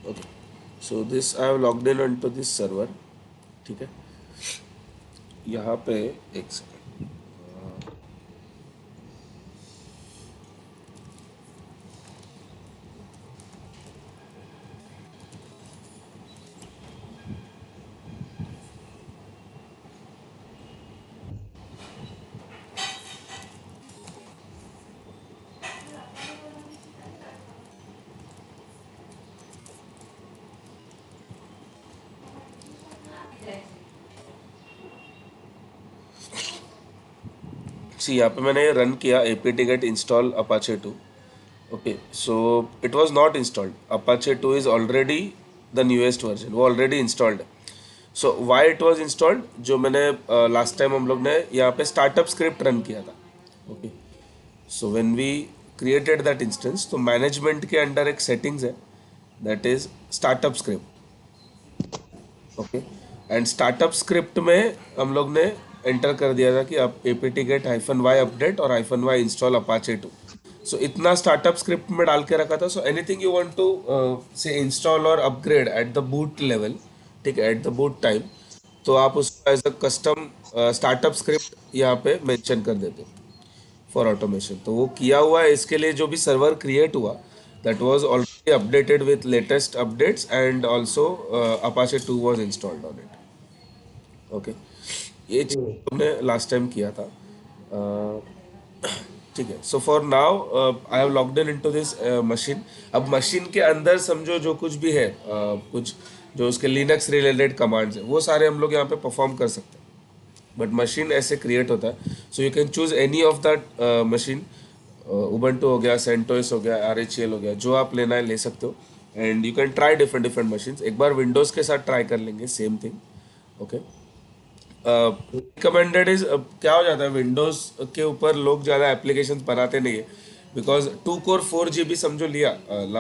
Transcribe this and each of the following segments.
Okay, so this I have logged in on this server. ठीक है, यहाँ पे एक सेकंड. सी यहाँ पे मैंने रन किया apt get install apache 2. Okay, so it was not installed. apache 2 is already the newest version, वो ऑलरेडी इंस्टॉल्ड है. So why it was installed, जो मैंने लास्ट टाइम हम लोग ने यहाँ पे स्टार्टअप स्क्रिप्ट रन किया था. Okay, so when we created that instance, तो मैनेजमेंट के अंडर एक सेटिंग्स है, that is startup script. Okay, and startup script में हम लोग ने एंटर कर दिया था कि आप apt get -y अपडेट और -y इंस्टॉल apache 2. सो इतना स्टार्टअप स्क्रिप्ट में डाल के रखा था. So anything you want to say install और upgrade at the boot level, ठीक है, एट द बूट टाइम, तो आप उसको as a custom startup script यहाँ पे मेंशन कर देते हो फॉर ऑटोमेशन. तो वो किया हुआ है. इसके लिए जो भी सर्वर क्रिएट हुआ, that was already updated with latest updates and also Apache 2 was installed on it. Okay, ये चीज़ हमने लास्ट टाइम किया था. ठीक है, so for now I have logged in into this machine. अब मशीन के अंदर समझो जो कुछ भी है, कुछ जो उसके लिनक्स रिलेटेड कमांड्स हैं, वो सारे हम लोग यहाँ पे परफॉर्म कर सकते हैं. बट मशीन ऐसे क्रिएट होता है. सो you can choose any of that machine. Ubuntu हो गया, सेंटोस हो गया, RHEL हो गया, जो आप लेना है ले सकते हो. And you can try different different machines. एक बार विंडोज़ के साथ ट्राई कर लेंगे same thing. Okay, recommended is, क्या हो जाता है विंडोज़ के ऊपर लोग ज़्यादा एप्लीकेशंस बनाते नहीं है, बिकॉज 2 कोर 4 GB समझो लिया.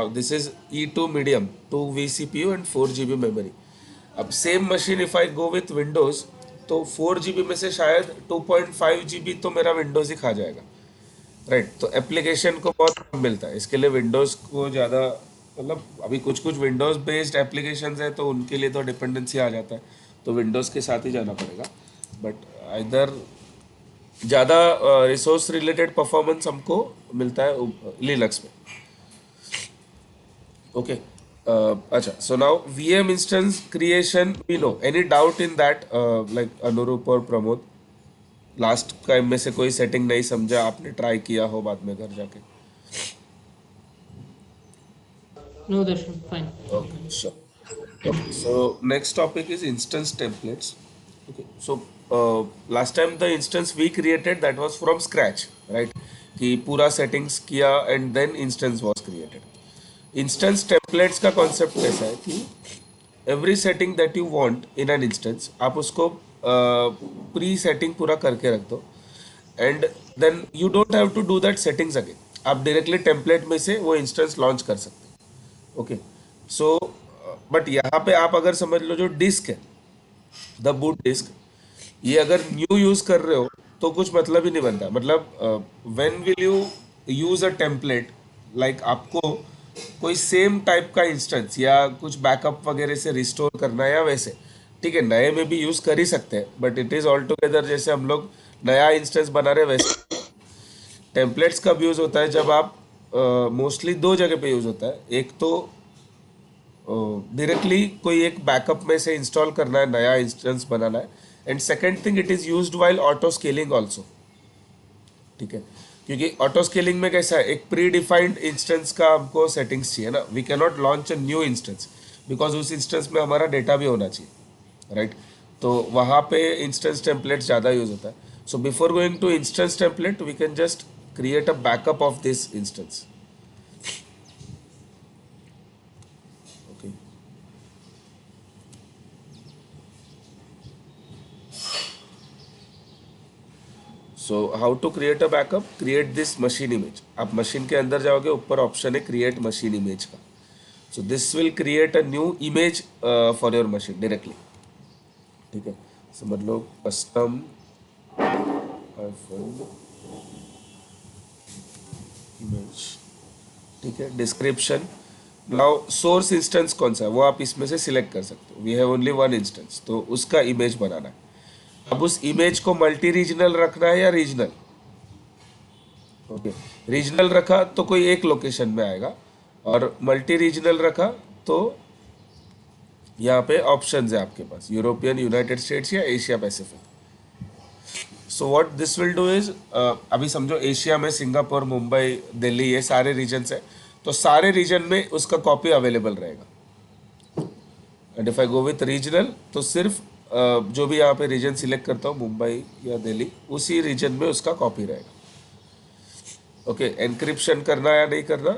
This is E2 medium, 2 vCPU and 4 GB memory. अब same machine if I go with Windows, तो 4 GB में से शायद 2.5 GB तो मेरा विंडोज़ ही खा जाएगा. राइट, तो एप्लीकेशन को बहुत कम मिलता है. इसके लिए विंडोज़ को ज़्यादा, मतलब अभी कुछ कुछ विंडोज़ बेस्ड एप्लीकेशंस है, तो उनके लिए तो डिपेंडेंसी आ जाता है, तो विंडोज़ के साथ ही जाना पड़ेगा. बट इधर ज़्यादा रिसोर्स रिलेटेड परफॉर्मेंस हमको मिलता है लिनक्स में. ओके, अच्छा, so now VM instance creation we know. Any doubt in that, like Anurup और प्रमोद, लास्ट टाइम में से कोई सेटिंग नहीं समझा, आपने ट्राई किया हो बाद में घर जाके? No, Darshan, fine. Okay, sure. Okay, so next topic is instance templates. Okay, so last time the instance we created, that was from scratch, right? कि पूरा settings किया and then instance was created. Instance templates का concept कैसा है कि every setting that you want in an instance, आप उसको pre setting पूरा करके रख दो, and then you don't have to do that settings again. आप डायरेक्टली टेम्पलेट में से वो इंस्टेंस लॉन्च कर सकते हैं. ओके, सो बट यहाँ पे आप अगर समझ लो जो डिस्क है, द बूट डिस्क, ये अगर न्यू यूज कर रहे हो तो कुछ मतलब ही नहीं बनता. मतलब when will you use a template, like आपको कोई सेम टाइप का इंस्टेंस या कुछ बैकअप वगैरह से रिस्टोर करना है या वैसे, ठीक है, नए में भी यूज कर ही सकते हैं, but it is all together जैसे हम लोग नया इंस्टेंस बना रहे हैं वैसे. टेम्पलेट्स कब यूज होता है, जब आप मोस्टली दो जगह पे यूज होता है. एक तो डायरेक्टली कोई एक बैकअप में से इंस्टॉल करना है, नया इंस्टेंस बनाना है. And second thing, it is used while auto scaling also. ठीक है, क्योंकि ऑटो स्केलिंग में कैसा है, एक प्री डिफाइंड इंस्टेंस का हमको सेटिंग्स चाहिए ना. We can not launch a new instance, because उस इंस्टेंस में हमारा डेटा भी होना चाहिए, राइट? तो वहाँ पे इंस्टेंस टेम्पलेट ज़्यादा यूज होता है. So before going to instance template, we can just create a backup of this instance. Okay, so how to create a backup? Create this machine image. आप मशीन के अंदर जाओगे, ऊपर ऑप्शन है create machine image का. So this will create a new image for your machine directly. ठीक है, समझ लो कस्टम इमेज. ठीक है, डिस्क्रिप्शन, नाउ सोर्स इंस्टेंस कौन सा है वो आप इसमें से सिलेक्ट कर सकते हो. We have only one instance, तो उसका इमेज बनाना है. अब उस इमेज को मल्टी रीजनल रखना है या रीजनल. ओके, रीजनल रखा तो कोई एक लोकेशन में आएगा, और मल्टी रीजनल रखा तो यहाँ पे ऑप्शंस है आपके पास, यूरोपियन, यूनाइटेड स्टेट्स या Asia Pacific. So what this will do is, अभी समझो एशिया में सिंगापुर, मुंबई, दिल्ली, ये सारे रीजन्स है, तो सारे रीजन में उसका कॉपी अवेलेबल रहेगा. And if I go with regional तो सिर्फ जो भी यहाँ पे रीजन सिलेक्ट करता हूँ, मुंबई या दिल्ली, उसी रीजन में उसका कॉपी रहेगा. ओके, एनक्रिप्शन करना या नहीं करना.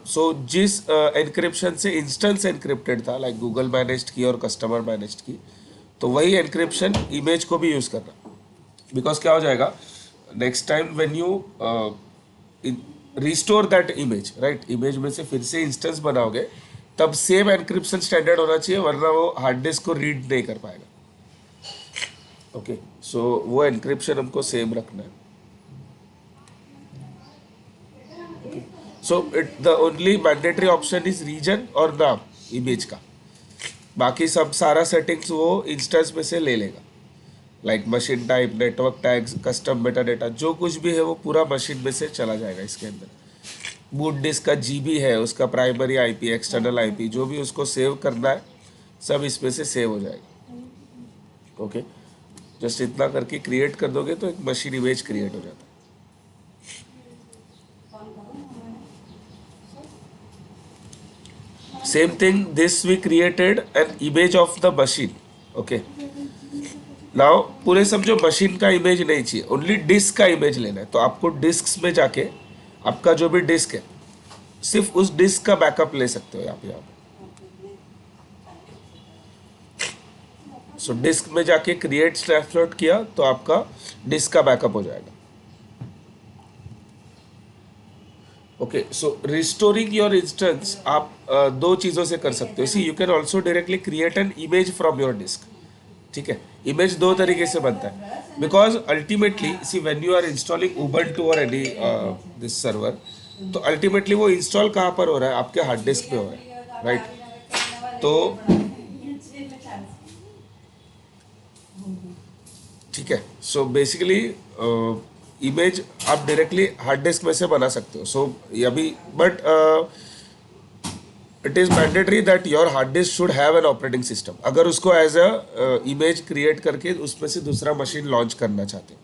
सो जिस एनक्रिप्शन से इंस्टेंस एनक्रिप्टेड था, लाइक गूगल मैनेज्ड की और कस्टमर मैनेज्ड की, तो वही एनक्रिप्शन इमेज को भी यूज़ करना. बिकॉज क्या हो जाएगा, next time when you restore that image, right, image में से फिर से इंस्टेंस बनाओगे, तब सेम एनक्रिप्शन स्टैंडर्ड होना चाहिए, वरना वो हार्ड डिस्क को रीड नहीं कर पाएगा. ओके, सो वो एनक्रिप्शन हमको सेम रखना है. So it the only mandatory option is region और नाम इमेज का. बाकी सब सारा सेटिंग्स वो इंस्टेंस में से ले लेगा, like machine type, network tags, custom Meta data, जो कुछ भी है वो पूरा मशीन में से चला जाएगा इसके अंदर. बूट डिस्क का जीबी है, उसका प्राइमरी आईपी, एक्सटर्नल आईपी, जो भी उसको सेव करना है सब इसमें से सेव हो जाएगा. ओके, जस्ट इतना करके क्रिएट कर दोगे तो एक मशीन इमेज क्रिएट हो जाता है. Same thing, this we created an image of the machine. Okay, now पूरे समझो मशीन का इमेज नहीं चाहिए, ओनली डिस्क का इमेज लेना है, तो आपको डिस्क में जाके आपका जो भी डिस्क है सिर्फ उस डिस्क का बैकअप ले सकते हो आप यहाँ पे. सो डिस्क में जाके क्रिएट स्नैपशॉट किया तो आपका डिस्क का बैकअप हो जाएगा. Okay, so restoring your instance आप दो चीज़ों से कर सकते हो. See you can also directly create an image from your disk. ठीक है, इमेज दो तरीके से बनता है, because ultimately see when you are installing Ubuntu or any this server, तो अल्टीमेटली वो इंस्टॉल कहाँ पर हो रहा है, आपके हार्ड डिस्क पे हो रहा है, राइट. तो ठीक है, सो बेसिकली इमेज आप डायरेक्टली हार्ड डिस्क में से बना सकते हो. सो अभी but it is mandatory that your hard disc should have an operating system. अगर उसको एज अ इमेज क्रिएट करके उसमें से दूसरा मशीन लॉन्च करना चाहते हो,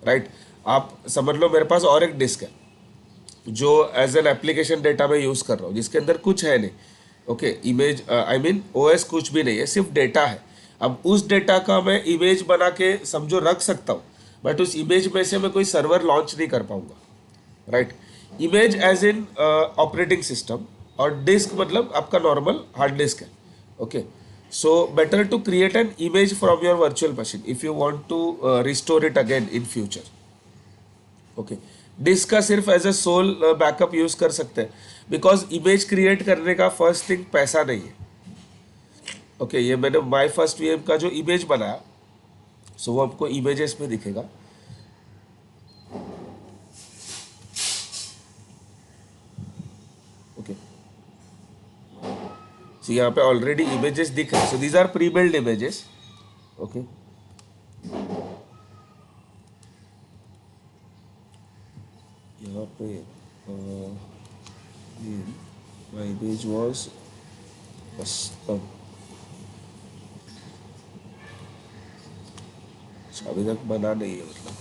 राइट. आप समझ लो मेरे पास और एक डिस्क है जो एज एन एप्लीकेशन डेटा में यूज़ कर रहा हूँ, जिसके अंदर कुछ है नहीं. Okay, image I mean OS कुछ भी नहीं है, सिर्फ डेटा है. अब उस डेटा का मैं इमेज बना के समझो रख सकता हूँ, बट उस इमेज में से मैं कोई सर्वर लॉन्च नहीं कर पाऊंगा, right. Image as in operating system, और डिस्क मतलब आपका नॉर्मल हार्ड डिस्क है. Okay, so better to create an image from your virtual machine if you want to restore it again in future. Okay, disk का सिर्फ as a sole backup use कर सकते हैं, because image create करने का first thing पैसा नहीं है. ओके, ये मैंने माई फर्स्ट वीएम का जो इमेज बनाया, सो वो आपको इमेजेस में दिखेगा. ओके, सो यहाँ पे ऑलरेडी इमेजेस दिख रहे हैं, so these are pre build images. Okay, यहाँ पे माई इमेज वॉज कस्टम. अभी तक बना नहीं है, मतलब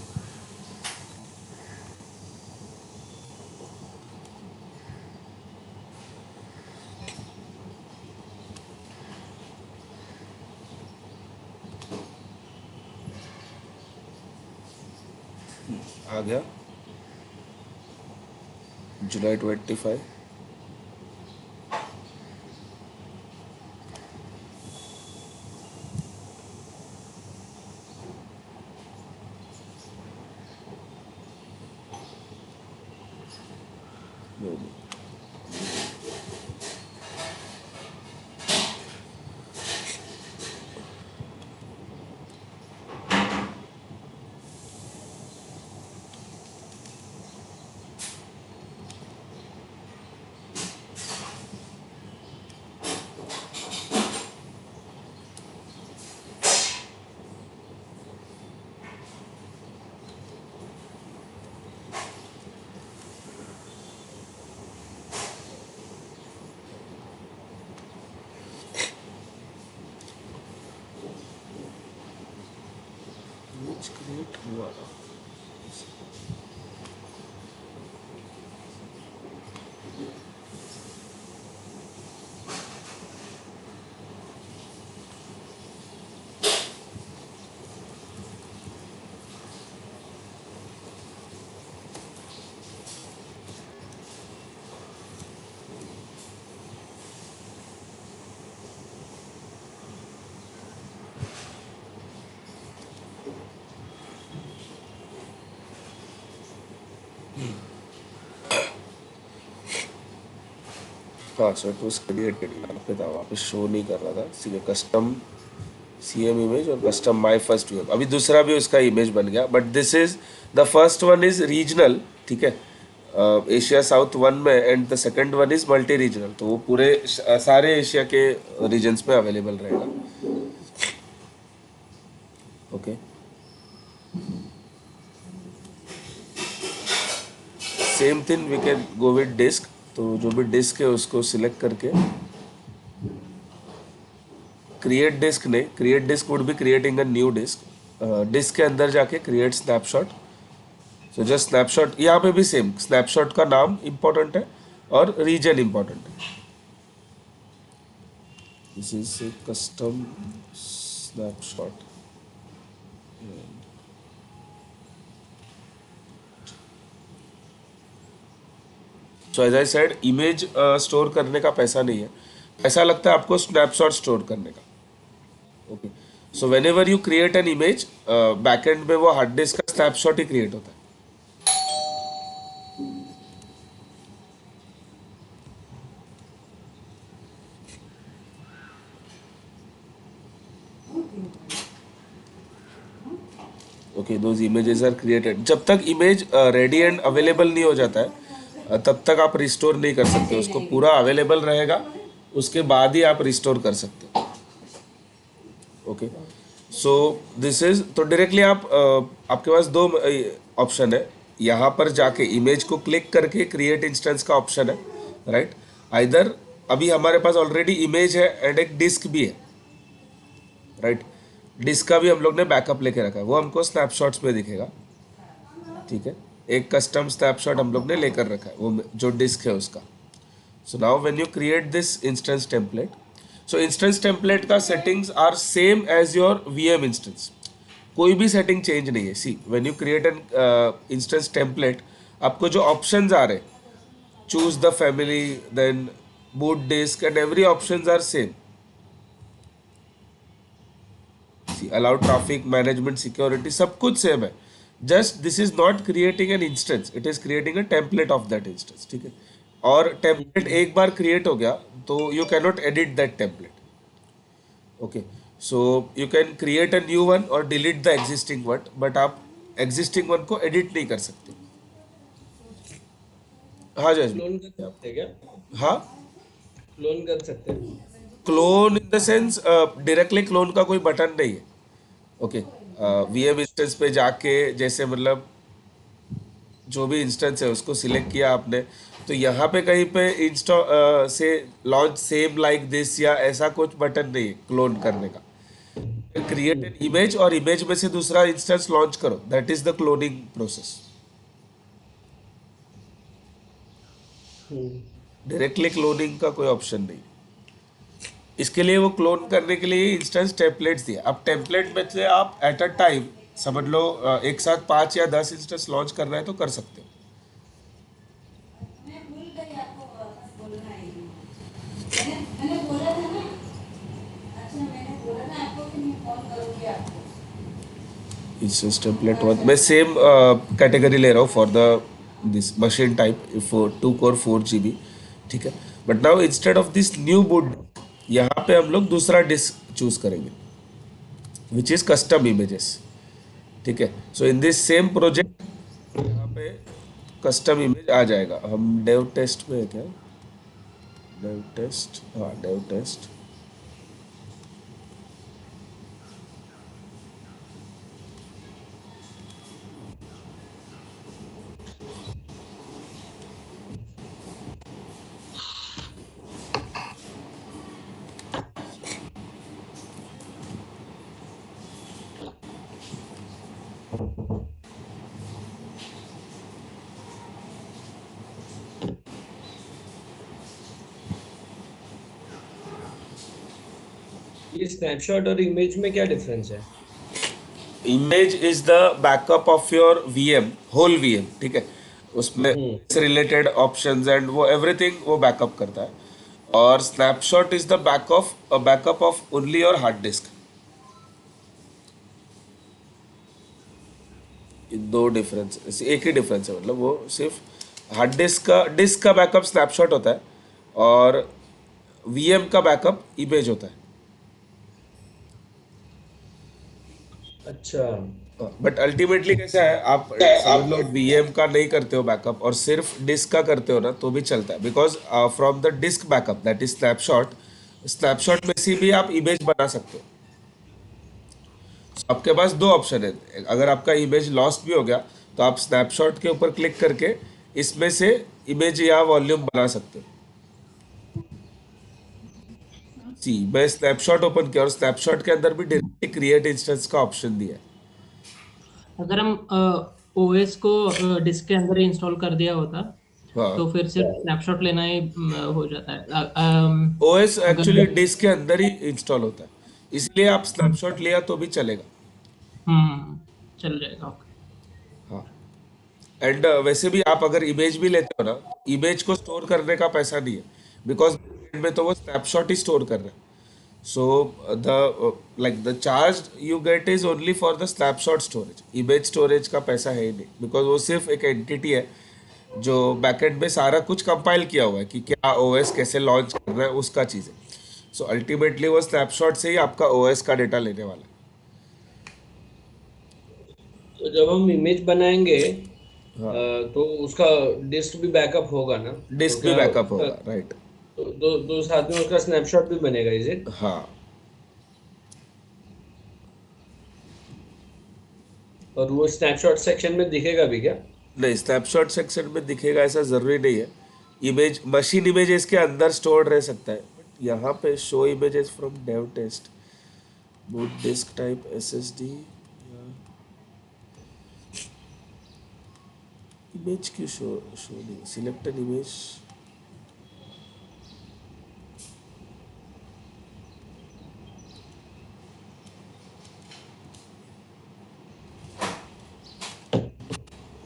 आ गया जुलाई 25. हुआ ना। हाँ, सो इट वाज क्रिएटेड, यहाँ पे था, वहाँ पे शो नहीं कर रहा था। सी कस्टम CM इमेज और कस्टम माई फर्स्ट वेब, अभी दूसरा भी उसका इमेज बन गया, but this is the first one is regional, ठीक है, एशिया साउथ वन में, and the second one is multi regional, तो वो पूरे सारे एशिया के रीजन्स में अवेलेबल रहेगा। Okay, same thing we can go with disk, तो जो भी डिस्क है उसको सिलेक्ट करके क्रिएट डिस्क, नहीं, create disk would be creating a new disk. Disk के अंदर जाके create snapshot, so just snapshot, यहाँ पे भी सेम स्नैपशॉट का नाम इंपॉर्टेंट है और रीजन इंपॉर्टेंट है। This is a custom snapshot. So as I said, image store करने का पैसा नहीं है, पैसा लगता है आपको स्नैपशॉट स्टोर करने का। Okay, so whenever you create an image, backend में वो हार्ड डिस्क का स्नैपशॉट ही क्रिएट होता है। Okay, those images are created, जब तक इमेज रेडी एंड अवेलेबल नहीं हो जाता है, तब तक आप रिस्टोर नहीं कर सकते, उसको पूरा अवेलेबल रहेगा उसके बाद ही आप रिस्टोर कर सकते हो। ओके, सो दिस इज, तो डायरेक्टली आप आपके पास दो ऑप्शन है, यहाँ पर जाके इमेज को क्लिक करके क्रिएट इंस्टेंस का ऑप्शन है, राइट। आइदर अभी हमारे पास ऑलरेडी इमेज है एंड एक डिस्क भी है, राइट, डिस्क का भी हम लोग ने बैकअप लेके रखा है, वो हमको स्नैपशॉट्स में दिखेगा, ठीक है, एक कस्टम स्नैपशॉट हम लोग ने लेकर रखा है, वो जो डिस्क है उसका। So now when you create this instance template, so instance template का settings are same as your VM instance, कोई भी सेटिंग चेंज नहीं है। See, when you create an instance template, आपको जो ऑप्शंस आ रहे, choose the family, then boot disk, and every options are same. Allow traffic management, security, सब कुछ सेम है, just this is not creating an instance, it is creating a template of that instance, ठीक है। और template एक बार create हो गया तो you can not edit that template. Okay, so you can create a new one or delete the existing one, but आप existing one को edit नहीं कर सकते। हाँ जज, क्लोन कर सकते हैं क्या? हाँ, क्लोन कर सकते हैं? Clone in the sense directly clone का कोई बटन नहीं है। ओके, VM इंस्टेंस पे जाके, जैसे मतलब जो भी इंस्टेंस है उसको सिलेक्ट किया आपने, तो यहाँ पे कहीं पे इंस्टॉल से लॉन्च सेम लाइक दिस या ऐसा कुछ बटन नहीं है क्लोन करने का। क्रिएट एन इमेज और इमेज में से दूसरा इंस्टेंस लॉन्च करो, that is the cloning process. Directly cloning का कोई ऑप्शन नहीं। इसके लिए वो क्लोन करने के लिए इंस्टेंस टेम्पलेट्स दिया। अब टेम्पलेट में से आप एट अ टाइम समझ लो एक साथ 5 या 10 इंस्टेंस लॉन्च करना है तो कर सकते हो। मैं भूल गई आपको बोलना है मैंने बोला था ना। अच्छा, मैंने बोला ना आपको कि मैं कॉल करूँगी आपको। इंस्टेंस टेम्पलेट वन मैं सेम कैटेगरी ले रहा हूँ for the this machine type, 2 core 4 GB, ठीक है। But now instead of this new boot, यहाँ पे हम लोग दूसरा डिस्क चूज करेंगे विच इज कस्टम इमेजेस, ठीक है। सो इन दिस सेम प्रोजेक्ट यहाँ पे कस्टम इमेज आ जाएगा। हम डेव टेस्ट में है क्या, डेव टेस्ट, हाँ डेव टेस्ट, ये स्नैपशॉट और इमेज में क्या डिफरेंस है? Image is the backup of your VM, whole VM, ठीक है। उसमें हम्म। रिलेटेड ऑप्शंस एंड वो एवरीथिंग वो बैकअप करता है। और snapshot is the backup of only your hard disk. दो डिफरेंस, एक ही डिफरेंस है, मतलब वो सिर्फ हार्ड डिस्क का बैकअप स्नैपशॉट होता है और वीएम का बैकअप इमेज होता है। अच्छा। बट अल्टीमेटली कैसा है, आप समझ लो वीएम का नहीं करते हो बैकअप और सिर्फ डिस्क का करते हो ना, तो भी चलता है। Because from the disk backup that is snapshot, snapshot में से भी आप इमेज बना सकते हो। So, आपके पास दो ऑप्शन है। अगर आपका इमेज लॉस्ट भी हो गया तो आप स्नैपशॉट के ऊपर क्लिक करके इसमें से इमेज या वॉल्यूम बना सकते हो। सी, मैं स्नैपशॉट ओपन किया और स्नैपशॉट के अंदर भी डायरेक्टली क्रिएट इंस्टेंस का ऑप्शन दिया है। अगर हम ओएस को डिस्क के अंदर ही इंस्टॉल कर दिया होता हाँ, तो फिर सिर्फ स्नैपशॉट लेना ही हो जाता है। ओएस एक्चुअली अगर डिस्क के अंदर ही इंस्टॉल होता है, इसलिए आप स्नैपशॉट लिया तो भी चलेगा। हम्म चल जाएगा, ओके। हाँ। एंड वैसे भी आप अगर इमेज भी लेते हो ना, इमेज को स्टोर करने का पैसा नहीं है, बिकॉज में तो वो स्नैपशॉट ही स्टोर कर रहा है। So the like the charge you get is only for the snapshot storage. Image storage का पैसा है ही नहीं, बिकॉज वो सिर्फ एक एंटिटी है जो बैकएंड में सारा कुछ कंपाइल किया हुआ है कि क्या ओएस कैसे लॉन्च करना है, उसका चीज़ है। सो अल्टीमेटली वो स्नैपशॉट से ही आपका ओएस का डेटा लेने वाला तो जब हम इमेज बनाएंगे है। हाँ, तो उसका डिस्क भी बैकअप होगा ना? तो डिस्क भी क्या बैकअप उसका होगा, राइट। तो साथ में उसका स्नैपशॉट भी बनेगा, इज इट? हाँ, और वो स्नैपशॉट सेक्शन में दिखेगा भी क्या? नहीं, स्नैपशॉट सेक्शन में दिखेगा ऐसा ज़रूरी नहीं है। इमेज मशीन इमेजेस के अंदर स्टोर्ड रह सकता है, बट यहाँ पे show images from dev test, boot disk type SSD, image क्यों शो शो नहीं, select an image.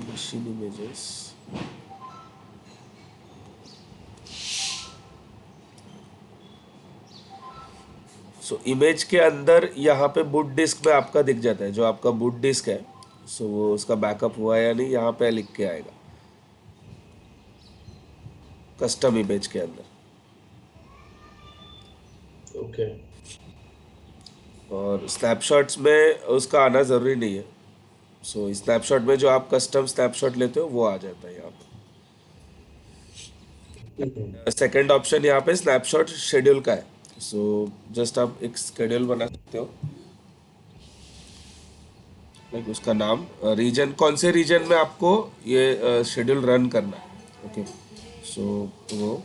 Machine images, so image के अंदर यहाँ पे बूट डिस्क में आपका दिख जाता है जो आपका बूट डिस्क है। सो वो उसका बैकअप हुआ या नहीं यहाँ पे लिख के आएगा कस्टम इमेज के अंदर। ओके। और स्नैपशॉट्स में उसका आना ज़रूरी नहीं है। सो स्नैपशॉट में जो आप कस्टम स्नैपशॉट लेते हो वो आ जाता है यहाँ पे। सेकंड ऑप्शन यहाँ पे स्नैपशॉट शेड्यूल का है। सो जस्ट आप एक शेड्यूल बना सकते हो, लाइक उसका नाम रीजन, कौन से रीजन में आपको ये शेड्यूल रन करना है। ओके, सो वो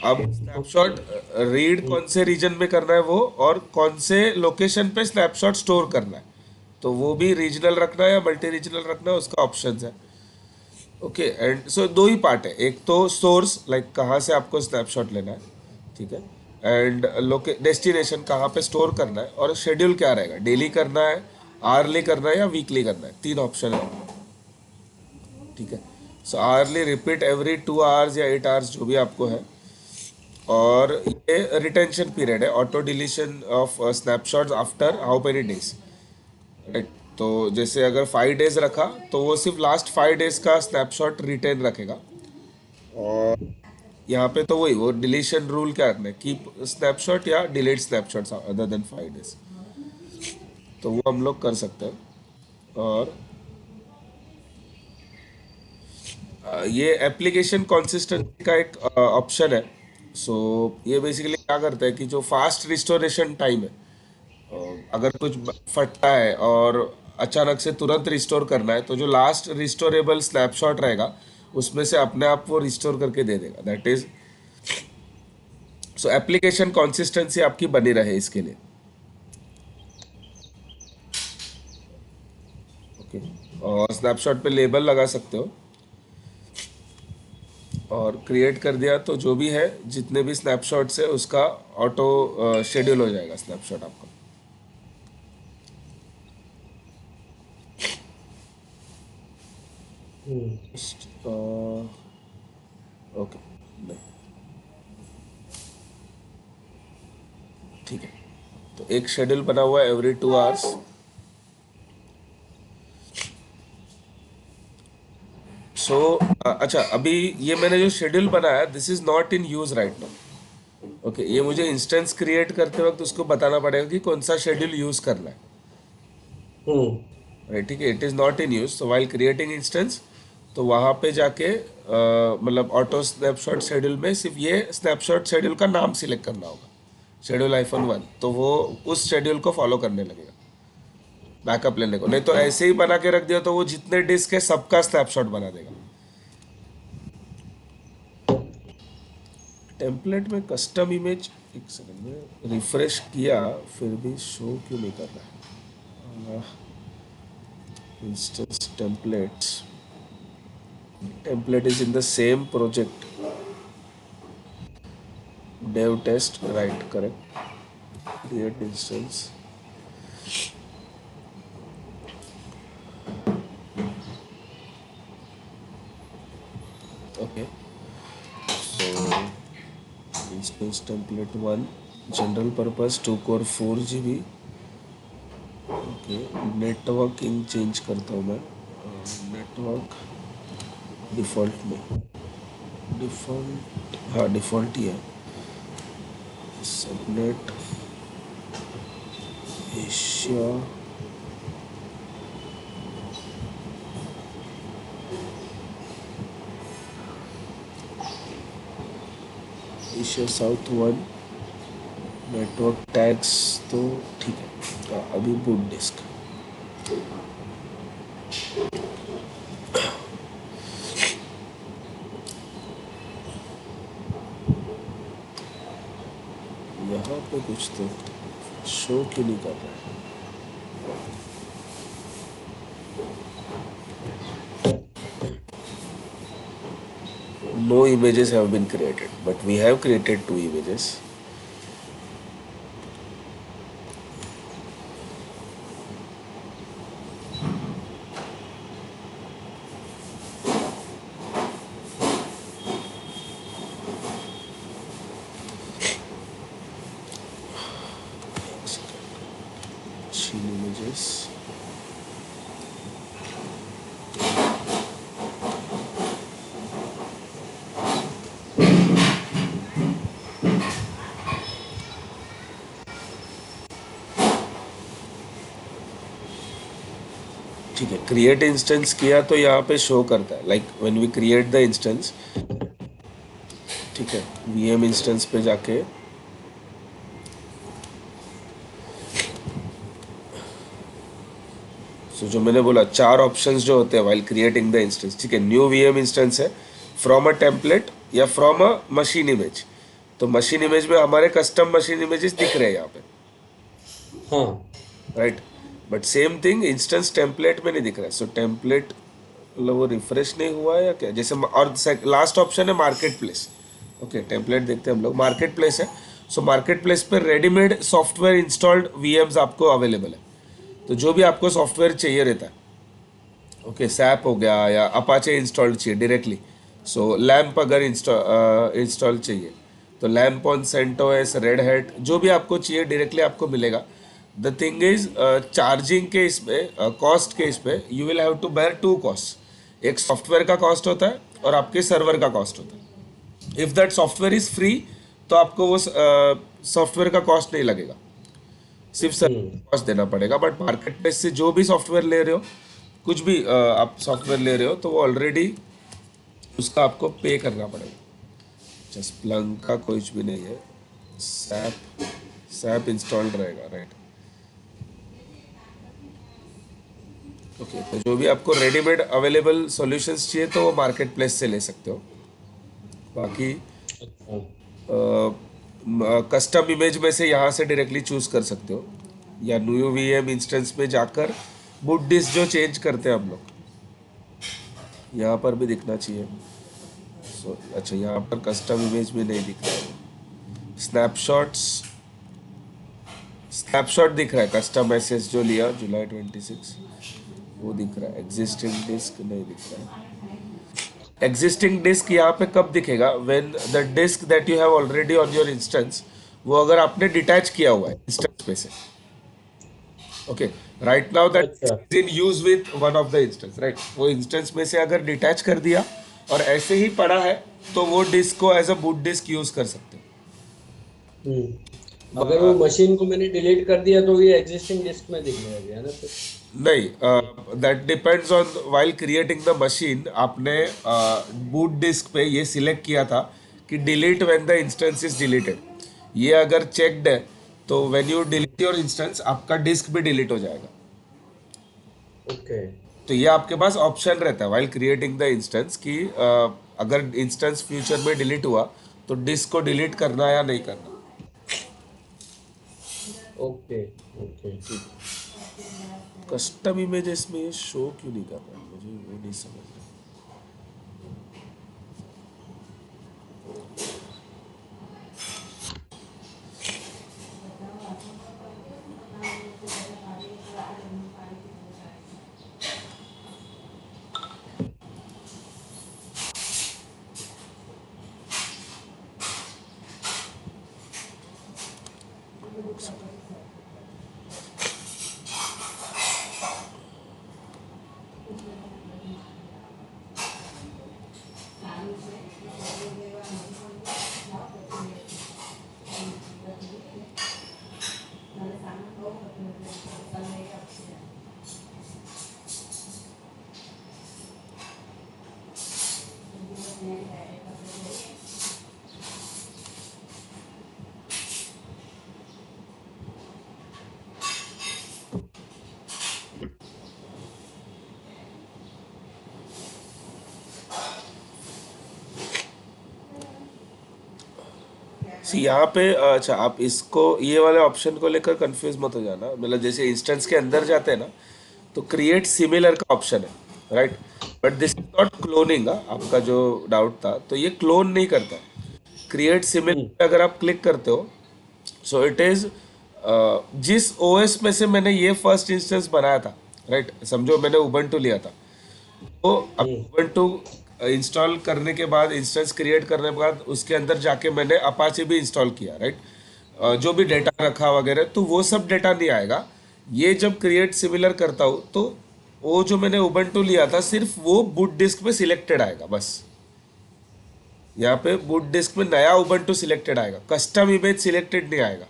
अब स्नैपशॉट रीड कौन से रीजन में करना है वो, और कौन से लोकेशन पे स्नैपशॉट स्टोर करना है, तो वो भी रीजनल रखना है या मल्टी रीजनल रखना है, उसका ऑप्शन है। ओके, एंड सो दो ही पार्ट है, एक तो सोर्स लाइक कहाँ से आपको स्नैपशॉट लेना है, ठीक है, एंड लोके डेस्टिनेशन कहाँ पे स्टोर करना है, और शेड्यूल क्या रहेगा, डेली करना है, आवरली करना है या वीकली करना है, तीन ऑप्शन है, ठीक है। सो आवरली रिपीट एवरी 2 आवर्स या 8 आवर्स जो भी आपको है। और ये रिटेंशन पीरियड है, auto deletion of snapshots after how many days, right. तो जैसे अगर 5 डेज रखा तो वो सिर्फ लास्ट 5 डेज का स्नैपशॉट रिटेन रखेगा। और यहाँ पे तो वही वो डिलीशन रूल क्या रखना है, कीप स्नैपशॉट या delete snapshots other than 5 days, तो वो हम लोग कर सकते हैं। और ये एप्लीकेशन कंसिस्टेंसी का एक ऑप्शन है। सो ये बेसिकली क्या करता है कि जो फास्ट रिस्टोरेशन टाइम है, अगर कुछ फटता है और अचानक से तुरंत रिस्टोर करना है, तो जो लास्ट रिस्टोरेबल स्नैपशॉट रहेगा उसमें से अपने आप वो रिस्टोर करके दे देगा, that is. So application consistency आपकी बनी रहे इसके लिए। ओके, और स्नैपशॉट पे लेबल लगा सकते हो। और क्रिएट कर दिया तो जो भी है जितने भी स्नैपशॉट्स है उसका ऑटो शेड्यूल हो जाएगा स्नैपशॉट आपका। ओके, नहीं ठीक है, तो एक शेड्यूल बना हुआ है एवरी 2 आवर्स। सो अच्छा, अभी ये मैंने जो शेड्यूल बनाया this is not in use right now. Okay, ये मुझे इंस्टेंस क्रिएट करते वक्त उसको बताना पड़ेगा कि कौन सा शेड्यूल यूज करना है, राइट? ठीक है, it is not in use. So while creating instance तो वहाँ पे जाके मतलब ऑटो स्नैपशॉट शेड्यूल में सिर्फ ये स्नैपशॉट शेड्यूल का नाम सिलेक्ट करना होगा, शेड्यूल -1, तो वो उस शेड्यूल को फॉलो करने लगेगा बैकअप लेने को। नहीं तो ऐसे ही बना के रख दिया तो वो जितने डिस्क है सबका स्नैपशॉट बना देगा। टेम्पलेट में कस्टम इमेज, एक सेकंड में रिफ्रेश किया फिर भी शो क्यों नहीं कर रहा है? Instance templates, template is in the same project, dev test, right? Correct, create instance, okay, so instance template 1 general purpose 2 core 4 GB, okay, networking change करता हूँ मैं, नेटवर्क डिफ़ॉल्ट में, डिफ़ॉल्ट, हाँ डिफ़ॉल्ट ही है, subnet Asia, Asia south 1, network tags तो ठीक है। अभी बूट डिस्क, यहाँ पे कुछ तो शो क्यों नहीं कर रहा है? No images have been created, but we have created 2 images. Machine images. ठीक है, क्रिएट इंस्टेंस किया तो यहाँ पे शो करता है like when we create the instance. ठीक है, वीएम इंस्टेंस पे जाके जो मैंने बोला 4 ऑप्शंस जो होते हैं वाइल क्रिएटिंग द इंस्टेंस। ठीक है, न्यू वीएम इंस्टेंस है, फ्रॉम अ टेम्पलेट या फ्रॉम अ मशीन इमेज। तो मशीन इमेज में हमारे कस्टम मशीन इमेजेस दिख रहे हैं यहाँ पे, हाँ right, but same thing instance template में नहीं दिख रहा है। सो टेम्पलेट मतलब वो रिफ्रेश नहीं हुआ है या क्या, जैसे और लास्ट ऑप्शन है मार्केट प्लेस। ओके, टेम्पलेट देखते हैं हम लोग, मार्केट प्लेस है। सो मार्केट प्लेस पर रेडीमेड सॉफ्टवेयर इंस्टॉल्ड वीएम्स आपको अवेलेबल है। तो जो भी आपको सॉफ्टवेयर चाहिए रहता है, ओके, सैप हो गया या अपाचे इंस्टॉल्ड चाहिए डायरेक्टली, सो लैम्प अगर इंस्टॉल चाहिए तो LAMP on CentOS, Red Hat, जो भी आपको चाहिए डायरेक्टली आपको मिलेगा। द थिंग इज चार्जिंग के इसमें कॉस्ट के इसमें you will have to bear 2 cost, एक सॉफ्टवेयर का कॉस्ट होता है और आपके सर्वर का कॉस्ट होता है। If that software is free तो आपको वो सॉफ्टवेयर का कॉस्ट नहीं लगेगा, सिर्फ सर्वर कॉस्ट देना पड़ेगा। बट मार्केट प्लेस से जो भी सॉफ्टवेयर ले रहे हो, कुछ भी आप सॉफ्टवेयर ले रहे हो तो वो ऑलरेडी उसका आपको पे करना पड़ेगा। जस्ट स्प्लंक का कुछ भी नहीं है, सैप इंस्टॉल्ड रहेगा, राइट। ओके, तो जो भी आपको रेडीमेड अवेलेबल सॉल्यूशंस चाहिए तो वो मार्केट प्लेस से ले सकते हो। बाकी कस्टम इमेज में से यहाँ से डायरेक्टली चूज कर सकते हो, या न्यू वीएम इंस्टेंस में जाकर बूट डिस्क जो चेंज करते हैं हम लोग यहाँ पर भी दिखना चाहिए। सो सॉरी, अच्छा यहाँ पर कस्टम इमेज भी नहीं दिख रहा है। स्नैपशॉट दिख रहा है, कस्टम एसएस जो लिया जुलाई 26 वो दिख रहा है। एग्जिस्टिंग डिस्क नहीं दिख रहा है। एग्जिस्टिंग डिस्क यहाँ पे कब दिखेगा? When the disk that you have already on your instance, वो अगर आपने डिटैच किया हुआ है इंस्टेंस पे से, ओके, राइट नाउ दैट अच्छा is in use with one of the instance, right, वो इंस्टेंस में से अगर डिटैच कर दिया और ऐसे ही पड़ा है तो वो डिस्क को as a boot disk use कर सकते हो। अगर वो मशीन को मैंने डिलीट कर दिया तो ये एग्जिस्टिंग डिस्क में दिखने लगे है ना फिर? नहीं, that depends on while creating the machine. आपने बूट डिस्क पे ये सिलेक्ट किया था कि delete when the instance is deleted. ये अगर चेक्ड है तो when you delete your instance आपका डिस्क भी डिलीट हो जाएगा। ओके तो ये आपके पास ऑप्शन रहता है वाइल क्रिएटिंग द इंस्टेंस कि अगर इंस्टेंस फ्यूचर में डिलीट हुआ तो डिस्क को डिलीट करना या नहीं करना। ओके ओके कस्टम इमेजेस में ये शो क्यों नहीं कर रहा है, मुझे वो नहीं समझ रहा। सी यहाँ पे अच्छा, आप इसको ये वाले ऑप्शन को लेकर कंफ्यूज मत हो जाना। मतलब जैसे इंस्टेंस के अंदर जाते हैं ना तो क्रिएट सिमिलर का ऑप्शन है, right, but this is not cloning. आपका जो डाउट था तो ये क्लोन नहीं करता। क्रिएट सिमिलर अगर आप क्लिक करते हो सो इट इज जिस ओएस में से मैंने ये फर्स्ट इंस्टेंस बनाया था, राइट, समझो मैंने उबंटू लिया था, तो अब उबंटू इंस्टॉल करने के बाद, इंस्टेंस क्रिएट करने के बाद उसके अंदर जाके मैंने अपाचे भी इंस्टॉल किया, राइट, जो भी डेटा रखा वगैरह, तो वो सब डेटा नहीं आएगा। ये जब क्रिएट सिमिलर करता हूँ तो वो जो मैंने उबंटू लिया था सिर्फ वो बूट डिस्क पे सिलेक्टेड आएगा बस। यहाँ पे बूट डिस्क में नया उबंटू सिलेक्टेड आएगा, कस्टम इमेज सिलेक्टेड नहीं आएगा।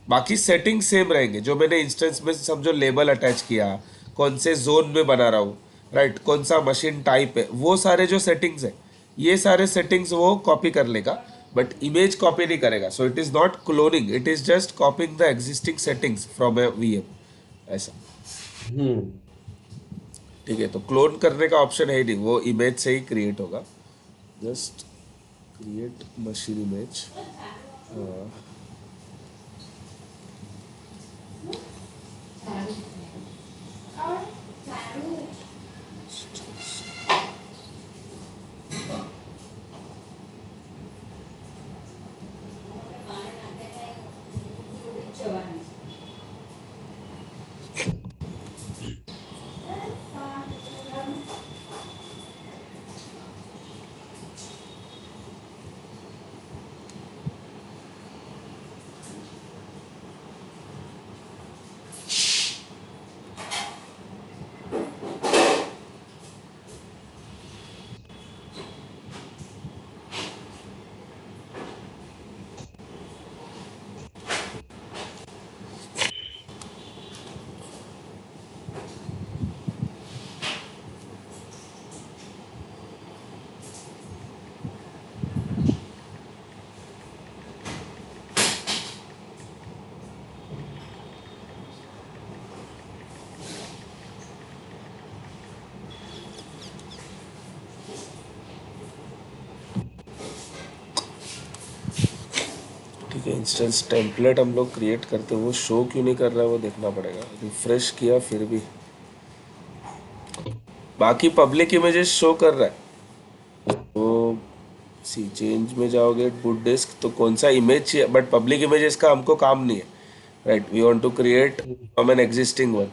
बाकी सेटिंग सेम रहेंगे जो मैंने इंस्टेंस में समझो लेबल अटैच किया, कौन से जोन में बना रहा हूँ, राइट, कौन सा मशीन टाइप है, वो सारे जो सेटिंग्स है ये सारे सेटिंग्स वो कॉपी कर लेगा, बट इमेज कॉपी नहीं करेगा। So it is not cloning, it is just copying the existing settings from A VM ऐसा। ठीक है, तो क्लोन करने का ऑप्शन है ही नहीं, वो इमेज से ही क्रिएट होगा। Just create machine image. ठीक है, इंस्टेंस टेम्पलेट हम लोग क्रिएट करते हैं, वो शो क्यों नहीं कर रहा है वो देखना पड़ेगा। रिफ्रेश किया फिर भी, बाकी पब्लिक इमेजेस शो कर रहा है। सी चेंज में जाओगे पुट डिस्क, तो कौन सा इमेज चाहिए, बट पब्लिक इमेजेस का हमको काम नहीं है, right, we want to create from an existing one,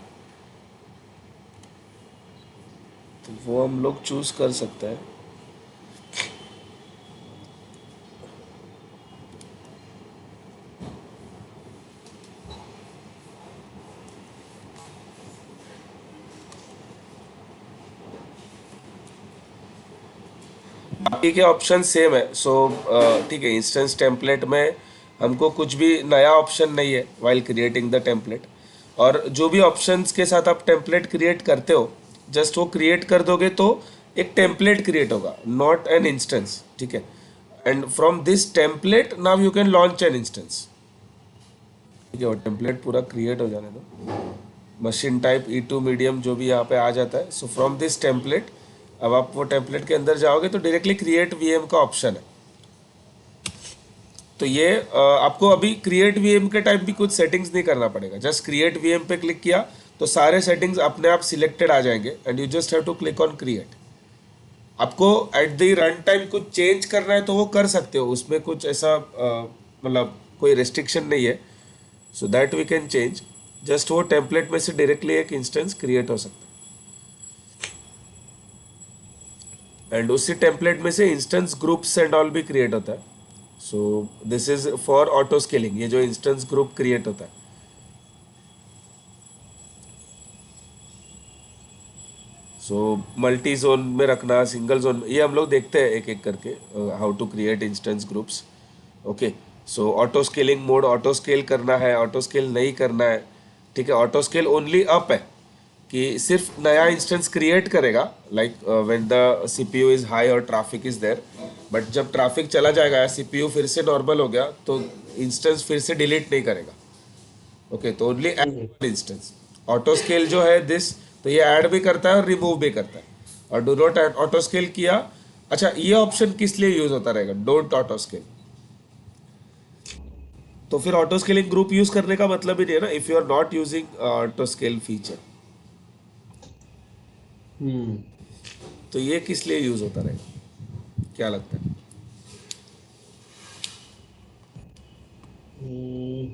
तो वो हम लोग चूज कर सकते हैं। बाकी के ऑप्शन सेम है, सो ठीक है, इंस्टेंस टेम्पलेट में हमको कुछ भी नया ऑप्शन नहीं है वाइल क्रिएटिंग द टेम्पलेट, और जो भी ऑप्शंस के साथ आप टेम्पलेट क्रिएट करते हो, जस्ट वो क्रिएट कर दोगे तो एक टेम्पलेट क्रिएट होगा, नॉट एन इंस्टेंस, ठीक है। And from this template now you can launch an instance, ठीक है, वो टेम्पलेट पूरा क्रिएट हो जाने दो, मशीन टाइप E2 मीडियम जो भी यहाँ पे आ जाता है। सो फ्रॉम दिस टेम्पलेट, अब आप वो टेम्पलेट के अंदर जाओगे तो डायरेक्टली क्रिएट वीएम का ऑप्शन है, तो ये आपको अभी क्रिएट वीएम के टाइम भी कुछ सेटिंग्स नहीं करना पड़ेगा, जस्ट क्रिएट वीएम पे क्लिक किया तो सारे सेटिंग्स अपने आप सिलेक्टेड आ जाएंगे, and you just have to click on create. आपको एट द रन टाइम कुछ चेंज करना है तो वो कर सकते हो, उसमें कुछ ऐसा मतलब कोई रेस्ट्रिक्शन नहीं है, so that we can change, just वो टेम्पलेट में से डायरेक्टली एक इंस्टेंस क्रिएट हो सकता है, एंड उसी टेम्पलेट में से इंस्टेंस ग्रुप्स एंड ऑल भी क्रिएट होता है। So this is for auto scaling, ये जो इंस्टेंस ग्रुप क्रिएट होता है। सो मल्टी जोन में रखना, सिंगल जोन, ये हम लोग देखते हैं एक एक करके, how to create instance groups. Okay, so auto scaling mode, auto scale करना है, ऑटो स्केल नहीं करना है, ठीक है। ऑटो स्केल ओनली अप है कि सिर्फ नया इंस्टेंस क्रिएट करेगा, like when the CPU is high और ट्रैफिक इज देयर, बट जब ट्रैफिक चला जाएगा, सीपीयू फिर से नॉर्मल हो गया तो इंस्टेंस फिर से डिलीट नहीं करेगा। ओके, तो only add instance. Auto scale जो है दिस, तो ये ऐड भी करता है और रिमूव भी करता है, और do not add auto scale किया। अच्छा, ये ऑप्शन किस लिए यूज होता रहेगा, डोंट ऑटो स्केल, तो फिर ऑटो स्केलिंग ग्रुप यूज करने का मतलब ही नहीं है ना, if you are not using auto scale feature, hmm तो ये किस लिए यूज होता रहेगा, क्या लगता है? हम्म,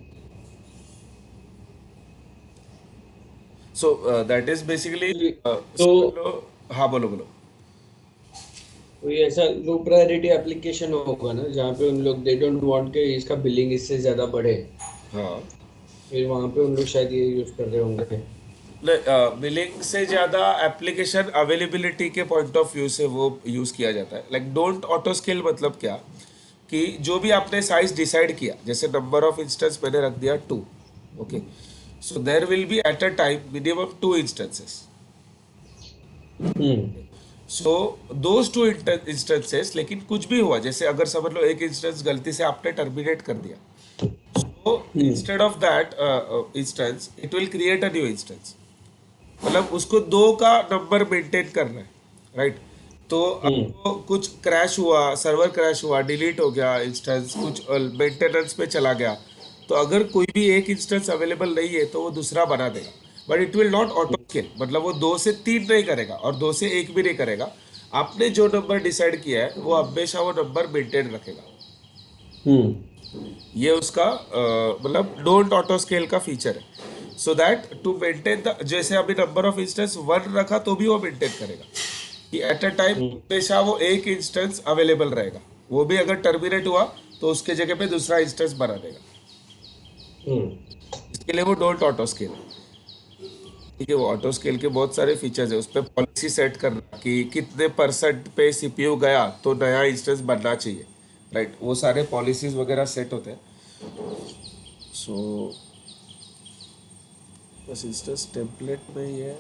सो दैट इज बेसिकली, तो हाँ बोलो बोलो। कोई ऐसा लो प्रायोरिटी एप्लीकेशन होगा ना जहाँ पे उन लोग दे डोंट वांट के इसका बिलिंग इससे ज्यादा बढ़े, हाँ, फिर वहां पे उन लोग शायद ये यूज कर रहे होंगे। बिलिंग से ज़्यादा एप्लीकेशन अवेलेबिलिटी के पॉइंट ऑफ व्यू से वो यूज़ किया जाता है। लाइक डोंट ऑटो स्केल मतलब क्या, कि जो भी आपने साइज डिसाइड किया, जैसे नंबर ऑफ इंस्टेंस मैंने रख दिया 2, okay, so there will be at a time minimum 2 instances, hmm so those 2 instances, लेकिन कुछ भी हुआ, जैसे अगर समझ लो एक इंस्टेंस गलती से आपने टर्मिनेट कर दिया, so instead of that instance it will create a new instance, मतलब उसको 2 का नंबर मेंटेन करना है, राइट। तो हम्म आपको कुछ क्रैश हुआ, सर्वर क्रैश हुआ, डिलीट हो गया इंस्टेंस, कुछ मेंटेनेंस पे चला गया, तो अगर कोई भी एक इंस्टेंस अवेलेबल नहीं है तो वो दूसरा बना देगा, but it will not auto scale, मतलब वो 2 से 3 नहीं करेगा और 2 से 1 भी नहीं करेगा, आपने जो नंबर डिसाइड किया है वो हमेशा वो नंबर मेंटेन रखेगा। हम्म ये उसका मतलब डोंट ऑटो स्केल का फीचर है, so that to maintain the, जैसे अभी नंबर ऑफ इंस्टेंस 1 रखा तो भी वो मेंटेन करेगा कि एट अ टाइम हमेशा वो एक इंस्टेंस अवेलेबल रहेगा, वो भी अगर टर्मिनेट हुआ तो उसके जगह पे दूसरा इंस्टेंस बना देगा, हम्म इसके लिए वो डोंट ऑटो स्केल, ठीक है। वो ऑटो स्केल के बहुत सारे फीचर्स है, उस पर पॉलिसी सेट करना कि कितने परसेंट पे सीपीयू गया तो नया इंस्टेंस बनना चाहिए, राइट, वो सारे पॉलिसीज वगैरह सेट होते हैं। सो बस इंस्टेंस टेम्पलेट में ही है।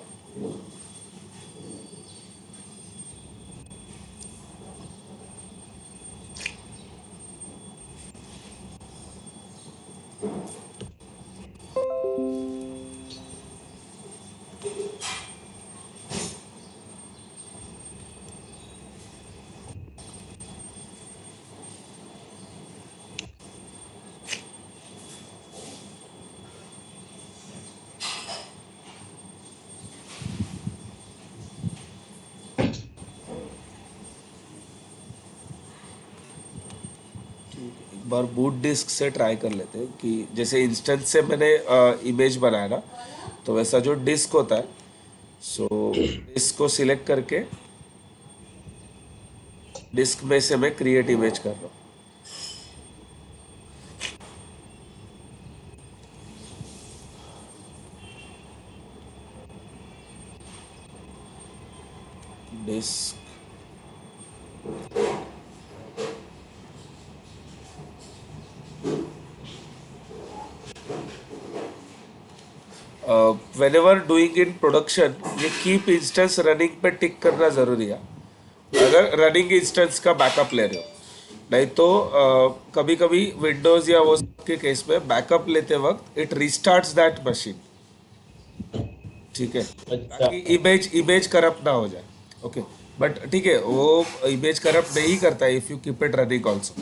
बार बूट डिस्क से ट्राई कर लेते हैं कि जैसे इंस्टेंस से मैंने इमेज बनाया ना, तो वैसा जो डिस्क होता है, सो डिस्क को सिलेक्ट करके डिस्क में से मैं क्रिएट इमेज कर रहा हूँ. Disk whenever doing in production, ये कीप इंस्टेंस रनिंग पे टिक करना जरूरी है अगर रनिंग इंस्टेंस का बैकअप ले रहे हो. नहीं तो कभी कभी विंडोज या वो सब के केस में बैकअप लेते वक्त इट रिस्टार्ट्स दैट मशीन. ठीक है, अच्छा. ताकि इमेज इमेज करप्ट ना हो जाए. ओके, बट ठीक है, वो इमेज करप्ट नहीं करता है if you keep it running also.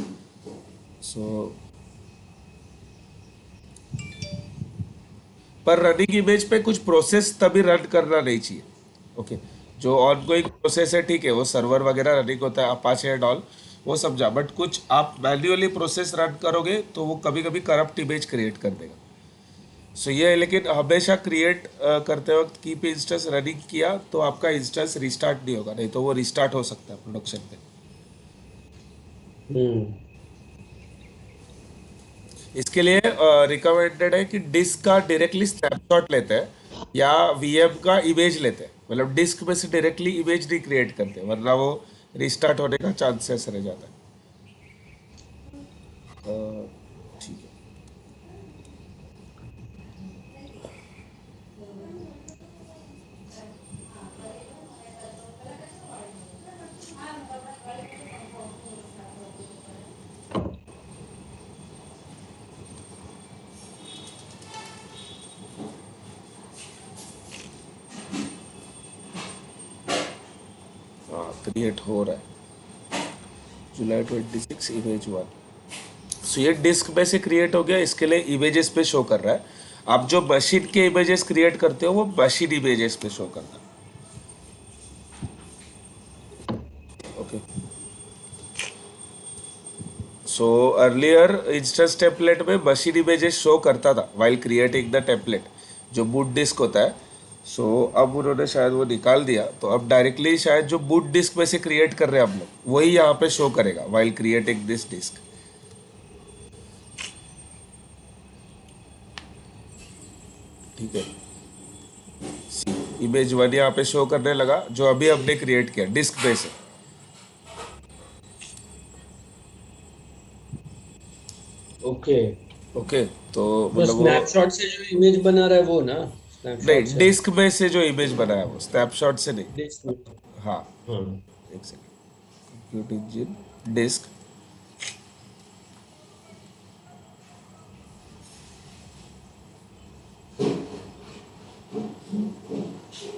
So पर रनिंग इमेज पे कुछ प्रोसेस तभी रन करना नहीं चाहिए. ओके, जो ऑनगोइंग प्रोसेस है ठीक है, वो सर्वर वगैरह रनिंग होता है, अपाचे एंड ऑल, वो समझा. बट कुछ आप मैन्युअली प्रोसेस रन करोगे तो वो कभी कभी करप्ट इमेज क्रिएट कर देगा. सो ये है, लेकिन हमेशा क्रिएट करते वक्त कीप इंस्टेंस रनिंग किया तो आपका इंस्टेंस रिस्टार्ट नहीं होगा, नहीं तो वो रिस्टार्ट हो सकता है प्रोडक्शन पे. इसके लिए रिकमेंडेड है कि डिस्क का डायरेक्टली स्नैपशॉट लेते हैं या वीएम का इमेज लेते हैं. मतलब डिस्क में से डायरेक्टली इमेज नहीं क्रिएट करते, वरना वो रिस्टार्ट होने का चांसेस रह जाता है. ठीक है. क्रिएट हो रहा है. जुलाई 26 इमेज 1. सो ये डिस्क में से क्रिएट हो गया. इसके लिए इमेजेस पे शो कर रहा है. आप जो मशीन के इमेजेस क्रिएट करते हो वो मशीन इमेजेस पे शो करता है. Okay, so earlier instance template में मशीन इमेजेस शो करता था व्हाइल क्रिएटिंग द टेम्पलेट, जो बूट डिस्क होता है. सो अब उन्होंने शायद वो निकाल दिया, तो अब डायरेक्टली शायद जो बूट डिस्क में से क्रिएट कर रहे हैं हम लोग वही यहाँ पे शो करेगा व्हाइल क्रिएटिंग दिस डिस्क. ठीक है, इमेज 1 यहाँ पे शो करने लगा जो अभी हमने क्रिएट किया डिस्क पे से. ओके. ओके, तो तो मतलब वो स्नैपशॉट से जो इमेज बना रहा है वो ना, स्नैपशॉट नहीं, से डिस्क में से जो इमेज बनाया वो स्नैपशॉट से नहीं. डिस्क में. हाँ, हाँ. एक सेकंड. Compute engine disc.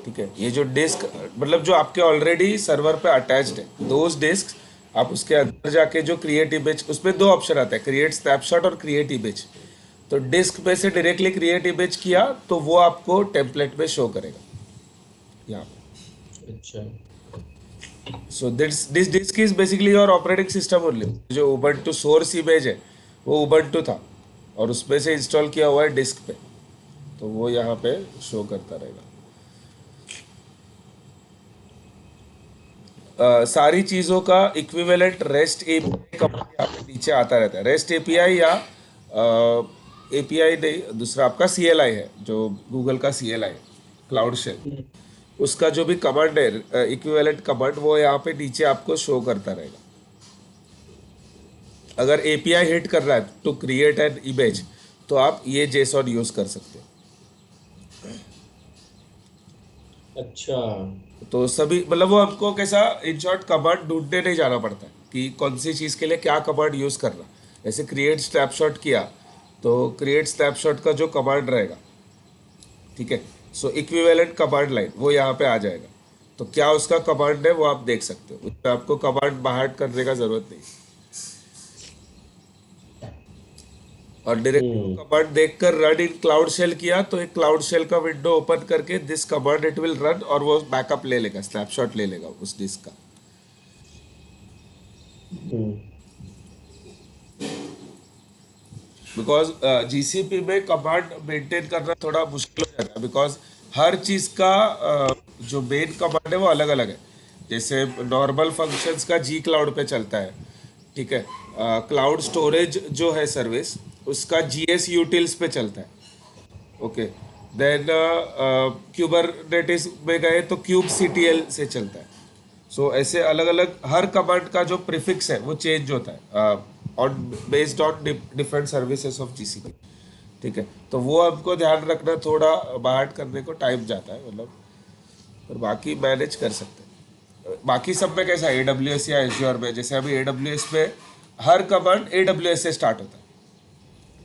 ठीक है, ये जो डिस्क मतलब जो आपके ऑलरेडी सर्वर पे अटैच्ड है, दोज डिस्क आप उसके अंदर जाके जो क्रिएट इमेज, उसमें दो ऑप्शन आता है, क्रिएट स्नैपशॉट और क्रिएट इमेज. तो डिस्क पे से डायरेक्टली क्रिएट इमेज किया तो वो आपको टेम्पलेट में शो करेगा यहाँ. अच्छा. So this disk is basically your operating system only. जो उबंटू सोर्स इमेज है वो उबंटू था और उसमें से इंस्टॉल किया हुआ है डिस्क पे, तो वो यहाँ पे शो करता रहेगा. सारी चीज़ों का इक्विवेलेंट रेस्ट एपीआई कमांड यहाँ पे नीचे आता रहता है. रेस्ट एपीआई या एपीआई नहीं, दूसरा आपका सीएलआई है, जो गूगल का सीएलआई है, क्लाउड शेल. उसका जो भी कमांड है इक्विवेलेंट कमांड, वो यहाँ पे नीचे आपको शो करता रहेगा. अगर एपीआई हिट कर रहा है टू क्रिएट एन इमेज तो आप ये जेसॉन यूज कर सकते हो. अच्छा. तो सभी मतलब वो हमको कैसा इन शॉर्ट कमांड ढूंढने नहीं जाना पड़ता है कि कौन सी चीज़ के लिए क्या कमांड यूज़ करना. जैसे क्रिएट स्नैपशॉट किया तो क्रिएट स्नैपशॉट का जो कमांड रहेगा, ठीक है, सो इक्विवेलेंट कमांड लाइन वो यहाँ पे आ जाएगा. तो क्या उसका कमांड है वो आप देख सकते हो, उसमें आपको कमांड बाहर करने का जरूरत नहीं. और डायरेक्ट कमांड देखकर रन इन क्लाउड शेल किया तो एक क्लाउड शेल का विंडो ओपन करके this command it will run, और वो बैकअप ले लेगा, स्नैपशॉट ले लेगा उस डिस्क का. बिकॉज जीसीपी में कमांड मेंटेन करना थोड़ा मुश्किल हो जाता है, बिकॉज हर चीज़ का जो मेन कमांड है वो अलग अलग है। जैसे नॉर्मल फंक्शंस का जी क्लाउड पे चलता है, ठीक है। क्लाउड स्टोरेज जो है सर्विस, उसका जीएस यूटिल्स पे चलता है, ओके। देन क्यूबरनेटिस में गए तो क्यूब सीटीएल से चलता है। सो ऐसे अलग अलग हर कमांड का जो प्रीफिक्स है वो चेंज होता है on based on different services of GCP, ठीक है। तो वो हमको ध्यान रखना, थोड़ा बाहर करने को टाइम जाता है मतलब, और बाकी मैनेज कर सकते हैं। बाकी सब में कैसा है, AWS या एज्योर में, जैसे अभी AWS में हर कमांड AWS से स्टार्ट होता है,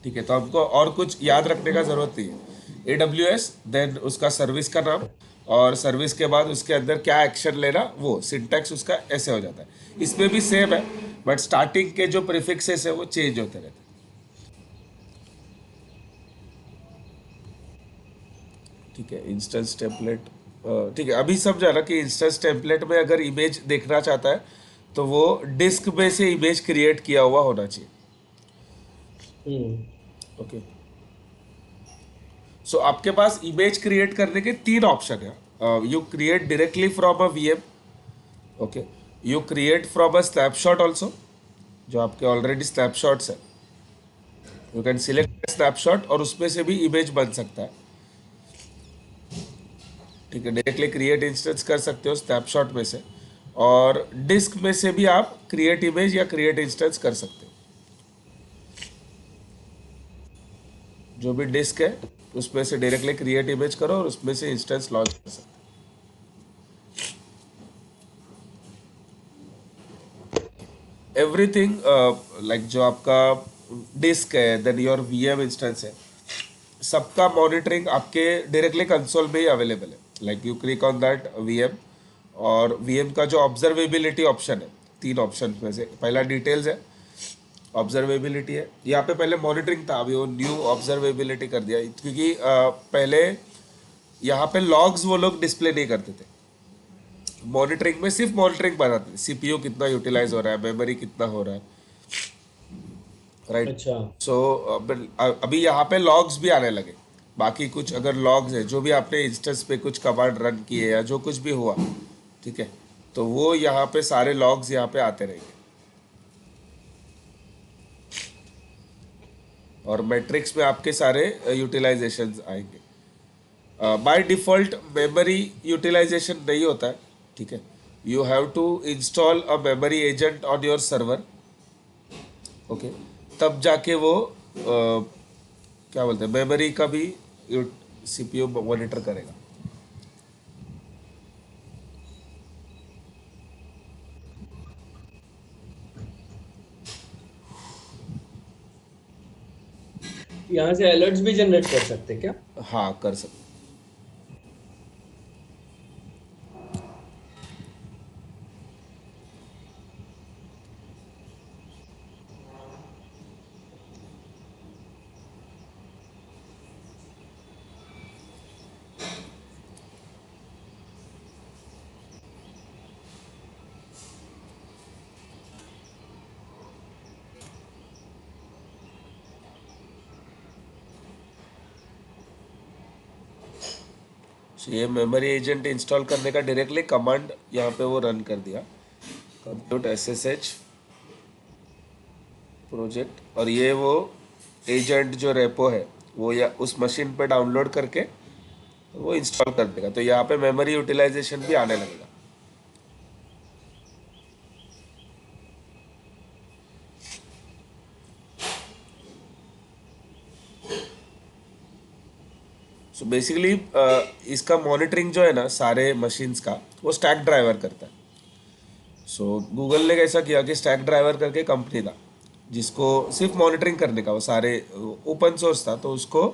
ठीक है। तो हमको और कुछ याद रखने का जरूरत नहीं है। AWS, देन उसका सर्विस का नाम, और सर्विस के बाद उसके अंदर क्या एक्शन लेना, वो सिंटैक्स उसका ऐसे हो जाता है। इसमें भी सेम है, बट स्टार्टिंग के जो प्रीफिक्सेस है वो चेंज होते रहते हैं, ठीक है। इंस्टेंस टेम्पलेट, ठीक है। अभी समझा ना कि इंस्टेंस टेम्पलेट में अगर इमेज देखना चाहता है तो वो डिस्क में से इमेज क्रिएट किया हुआ होना चाहिए, ओके। सो आपके पास इमेज क्रिएट करने के तीन ऑप्शन है। You create directly from a VM, okay. You create from a snapshot also, जो आपके ऑलरेडी स्नैपशॉट्स है, यू कैन सिलेक्ट स्नैपशॉट और उसमें से भी इमेज बन सकता है, ठीक है। डायरेक्टली क्रिएट इंस्टेंस कर सकते हो स्नैपशॉट में से, और डिस्क में से भी आप क्रिएट इमेज या क्रिएट इंस्टेंस कर सकते हो। जो भी डिस्क है उसमें से डायरेक्टली क्रिएट इमेज करो और उसमें से इंस्टेंस लॉन्च कर सकते हो। एवरीथिंग लाइक जो आपका डिस्क है, देन योर वीएम इंस्टेंस है, सबका मॉनिटरिंग आपके डायरेक्टली कंसोल में ही अवेलेबल है। Like you click on that VM, और वीएम का जो ऑब्जर्वेबिलिटी ऑप्शन है, तीन ऑप्शन में से पहला डिटेल्स है, ऑब्जर्वेबिलिटी है। यहाँ पे पहले मॉनिटरिंग था, अभी वो न्यू ऑब्जर्वेबिलिटी कर दिया, क्योंकि पहले यहाँ पे लॉग्स वो लोग डिस्प्ले नहीं करते थे। मॉनिटरिंग में सिर्फ मॉनिटरिंग बनाते थे, सीपीयू कितना यूटिलाइज हो रहा है, मेमोरी कितना हो रहा है, राइट। अच्छा। सो अभी यहाँ पे लॉग्स भी आने लगे। बाकी कुछ अगर लॉग्स है, जो भी आपने इंस्टेंस पे कुछ कमांड रन किए या जो कुछ भी हुआ, ठीक है, तो वो यहाँ पे सारे लॉग्स यहाँ पे आते रहेंगे, और मैट्रिक्स में आपके सारे यूटिलाइजेशन आएंगे। बाय डिफ़ॉल्ट मेमोरी यूटिलाइजेशन नहीं होता है, ठीक है। You have to install a memory agent on your server, okay. तब जाके वो क्या बोलते हैं, मेमोरी का भी सीपीयू मॉनिटर करेगा। यहाँ से अलर्ट्स भी जनरेट कर सकते हैं क्या? हाँ, कर सकते। So, ये मेमोरी एजेंट इंस्टॉल करने का डायरेक्टली कमांड यहाँ पे वो रन कर दिया, कंप्यूट SSH प्रोजेक्ट, और ये वो एजेंट जो रेपो है वो या उस मशीन पे डाउनलोड करके वो इंस्टॉल कर देगा। तो यहाँ पे मेमोरी यूटिलाइजेशन भी आने लगेगा। सो बेसिकली इसका मॉनिटरिंग जो है ना सारे मशीन्स का, वो स्टैक ड्राइवर करता है। सो गूगल ने कैसा किया कि स्टैक ड्राइवर करके कंपनी था जिसको सिर्फ मॉनिटरिंग करने का, वो सारे ओपन सोर्स था, तो उसको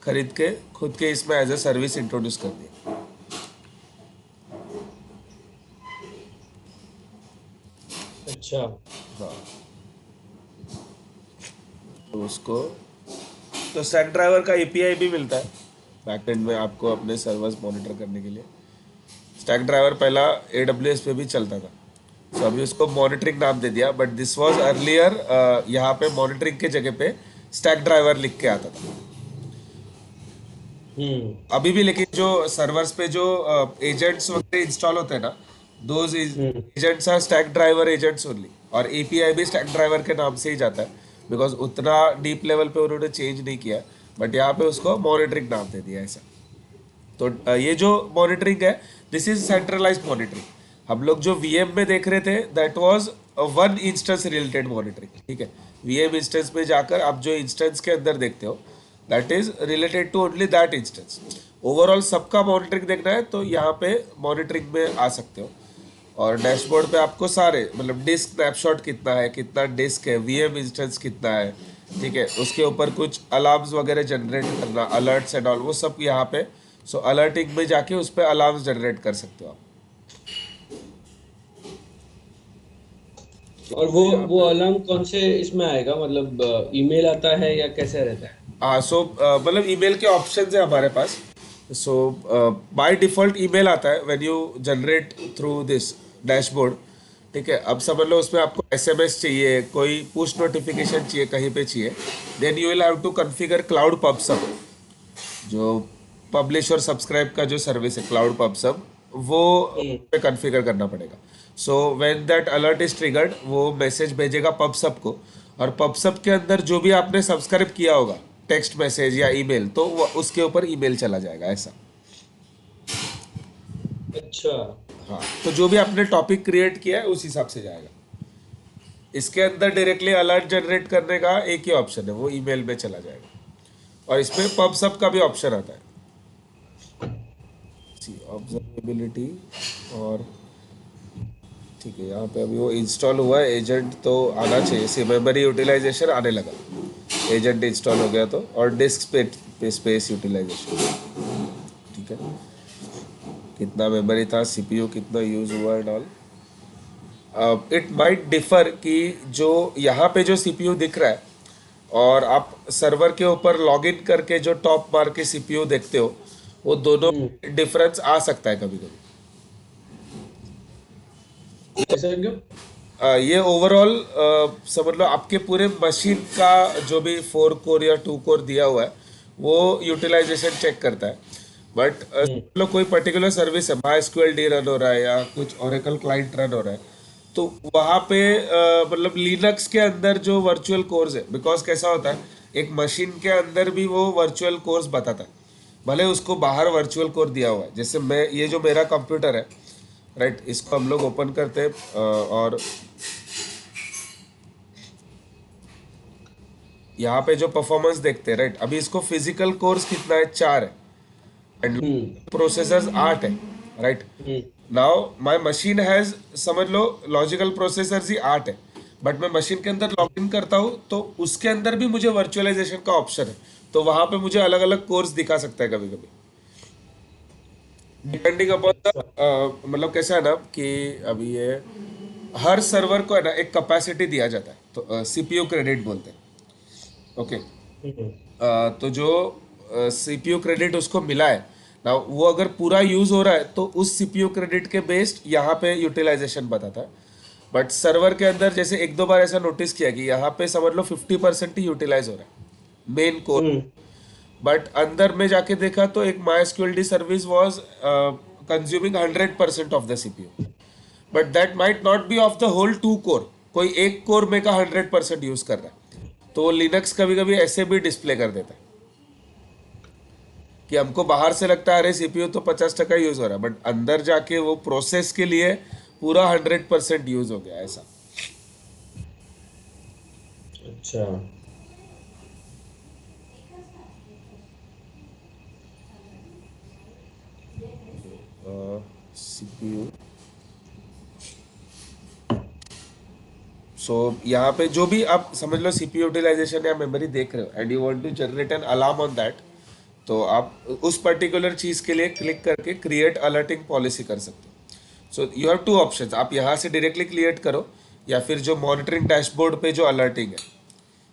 खरीद के खुद के इसमें एज ए सर्विस इंट्रोड्यूस कर दिया। अच्छा। हाँ, तो उसको तो स्टैक ड्राइवर का API भी मिलता है बैकएंड में आपको अपने सर्वर्स मॉनिटर करने के लिए। स्टैक ड्राइवर पहला AWS पे भी चलता था, सो अभी उसको मॉनिटरिंग नाम दे दिया, बट दिस वाज अर्लियर यहाँ पे मॉनिटरिंग के जगह पे स्टैक ड्राइवर लिख के आता था हम्म अभी भी। लेकिन जो सर्वर्स पे जो एजेंट्स वगैरह इंस्टॉल होते हैं ना, those hmm agents are Stackdriver agents only, और एपीआई भी स्टैक ड्राइवर के नाम से ही जाता है, बिकॉज उतना डीप लेवल पे उन्होंने चेंज नहीं किया, बट यहाँ पे उसको मॉनिटरिंग नाम दे दिया ऐसा। तो ये जो मॉनिटरिंग है, दिस इज सेंट्रलाइज्ड मॉनिटरिंग। हम लोग जो वीएम में देख रहे थे, that was one instance related monitoring, ठीक है। वीएम इंस्टेंस में जाकर आप जो इंस्टेंस के अंदर देखते हो, that is related to only that instance. Overall सबका मॉनिटरिंग देखना है तो यहाँ पे मॉनिटरिंग में आ सकते हो, और डैशबोर्ड पे आपको सारे मतलब डिस्क स्नैपशॉट कितना है, कितना डिस्क है, वीएम इंस्टेंस कितना है, ठीक है। उसके ऊपर कुछ अलार्म्स वगैरह जनरेट करना, अलर्ट्स एंड ऑल, वो सब यहाँ पे। सो अलर्टिंग में जाके उस पर अलार्म्स जनरेट कर सकते हो आप। और वो अलार्म कौन से इसमें आएगा, मतलब ईमेल आता है या कैसे रहता है? हाँ, सो मतलब ईमेल के ऑप्शन है हमारे पास। सो बाय डिफॉल्ट ईमेल आता है when you generate through this dashboard, ठीक है। अब समझ लो उसमें आपको एसएमएस चाहिए, कोई पुश नोटिफिकेशन चाहिए, कहीं पे चाहिए, then you will have to configure cloud Pub Sub, जो पब्लिश और सब्सक्राइब का जो सर्विस है क्लाउड पबसब, वो पे कॉन्फ़िगर करना पड़ेगा। So when that alert is triggered, वो मैसेज भेजेगा पबसब को, और पबसब के अंदर जो भी आपने सब्सक्राइब किया होगा, टेक्स्ट मैसेज या ईमेल, तो वो उसके ऊपर ईमेल चला जाएगा ऐसा। अच्छा। हाँ, तो जो भी आपने टॉपिक क्रिएट किया है उस हिसाब से जाएगा। इसके अंदर डायरेक्टली अलर्ट जनरेट करने का एक ही ऑप्शन है, वो ईमेल में चला जाएगा, और इसमें पबसब का भी ऑप्शन आता है, ऑब्जर्वेबिलिटी, और ठीक है। यहाँ पे अभी वो इंस्टॉल हुआ है, एजेंट तो आना चाहिए, सी मेमोरी यूटिलाइजेशन आने लगा, एजेंट इंस्टॉल हो गया तो, और डिस्क स्पेस यूटिलाइजेशन, ठीक है। कितना मेमोरी था, सीपीयू कितना यूज हुआ and all. It might differ कि जो यहाँ पे जो सीपीयू दिख रहा है, और आप सर्वर के ऊपर लॉगिन करके जो टॉप मार के सीपीयू देखते हो, वो दोनों डिफरेंस आ सकता है कभी कभी। ऐसा क्यों? ये ओवरऑल समझ लो आपके पूरे मशीन का जो भी 4 कोर या 2 कोर दिया हुआ है, वो यूटिलाइजेशन चेक करता है। बट समझ लो कोई पर्टिकुलर सर्विस है, MySQL रन हो रहा है या कुछ ओरेकल क्लाइंट रन हो रहा है, तो वहाँ पे मतलब लिनक्स के अंदर जो वर्चुअल कोर्स है, बिकॉज कैसा होता है, एक मशीन के अंदर भी वो वर्चुअल कोर्स बताता है, भले उसको बाहर वर्चुअल कोर दिया हुआ है। जैसे मैं, ये जो मेरा कंप्यूटर है, राइट, इसको हम लोग ओपन करते हैं, और यहाँ पे जो परफॉर्मेंस देखते हैं, राइट, अभी इसको फिजिकल कोर्स कितना है, 4 है, एंड प्रोसेसर्स 8 है, right. Now my machine has, समझ लो लॉजिकल प्रोसेसर्स ही 8 है, बट मैं मशीन के अंदर लॉग इन करता हूँ तो उसके अंदर भी मुझे वर्चुअलाइजेशन का ऑप्शन है, तो वहां पे मुझे अलग अलग कोर्स दिखा सकता है कभी कभी, डिपेंडिंग अपॉन द, मतलब कैसा है ना कि अभी ये हर सर्वर को है ना एक कैपेसिटी दिया जाता है, तो सीपीयू क्रेडिट बोलते हैं, ओके। तो जो सीपीयू क्रेडिट उसको मिला है ना, वो अगर पूरा यूज हो रहा है तो उस सीपीयू क्रेडिट के बेस्ड यहाँ पे यूटिलाइजेशन बताता है। बट सर्वर के अंदर जैसे एक दो बार ऐसा नोटिस किया कि यहाँ पे समझ लो 50% ही यूटिलाइज हो रहा है मेन कोर, बट अंदर में जाके देखा तो एक MySQL service was consuming 100% of the CPU, but that might not be of the whole 2 core, कोई एक कोर में का 100% यूज कर रहा है, तो लिनक्स कभी कभी ऐसे भी डिस्प्ले कर देता है कि हमको बाहर से लगता है अरे सीपीयू तो 50% यूज हो रहा है, बट अंदर जाके वो प्रोसेस के लिए पूरा 100% यूज हो गया ऐसा। अच्छा। सीपीयू, सो यहाँ पे जो भी आप समझ लो सीपीयू यूटिलाइजेशन या मेमोरी देख रहे हो, and you want to generate an alarm on that, तो आप उस पर्टिकुलर चीज़ के लिए क्लिक करके क्रिएट अलर्टिंग पॉलिसी कर सकते हो। सो यू हैव 2 ऑप्शंस, आप यहाँ से डायरेक्टली क्रिएट करो, या फिर जो मॉनिटरिंग डैशबोर्ड पे जो अलर्टिंग है,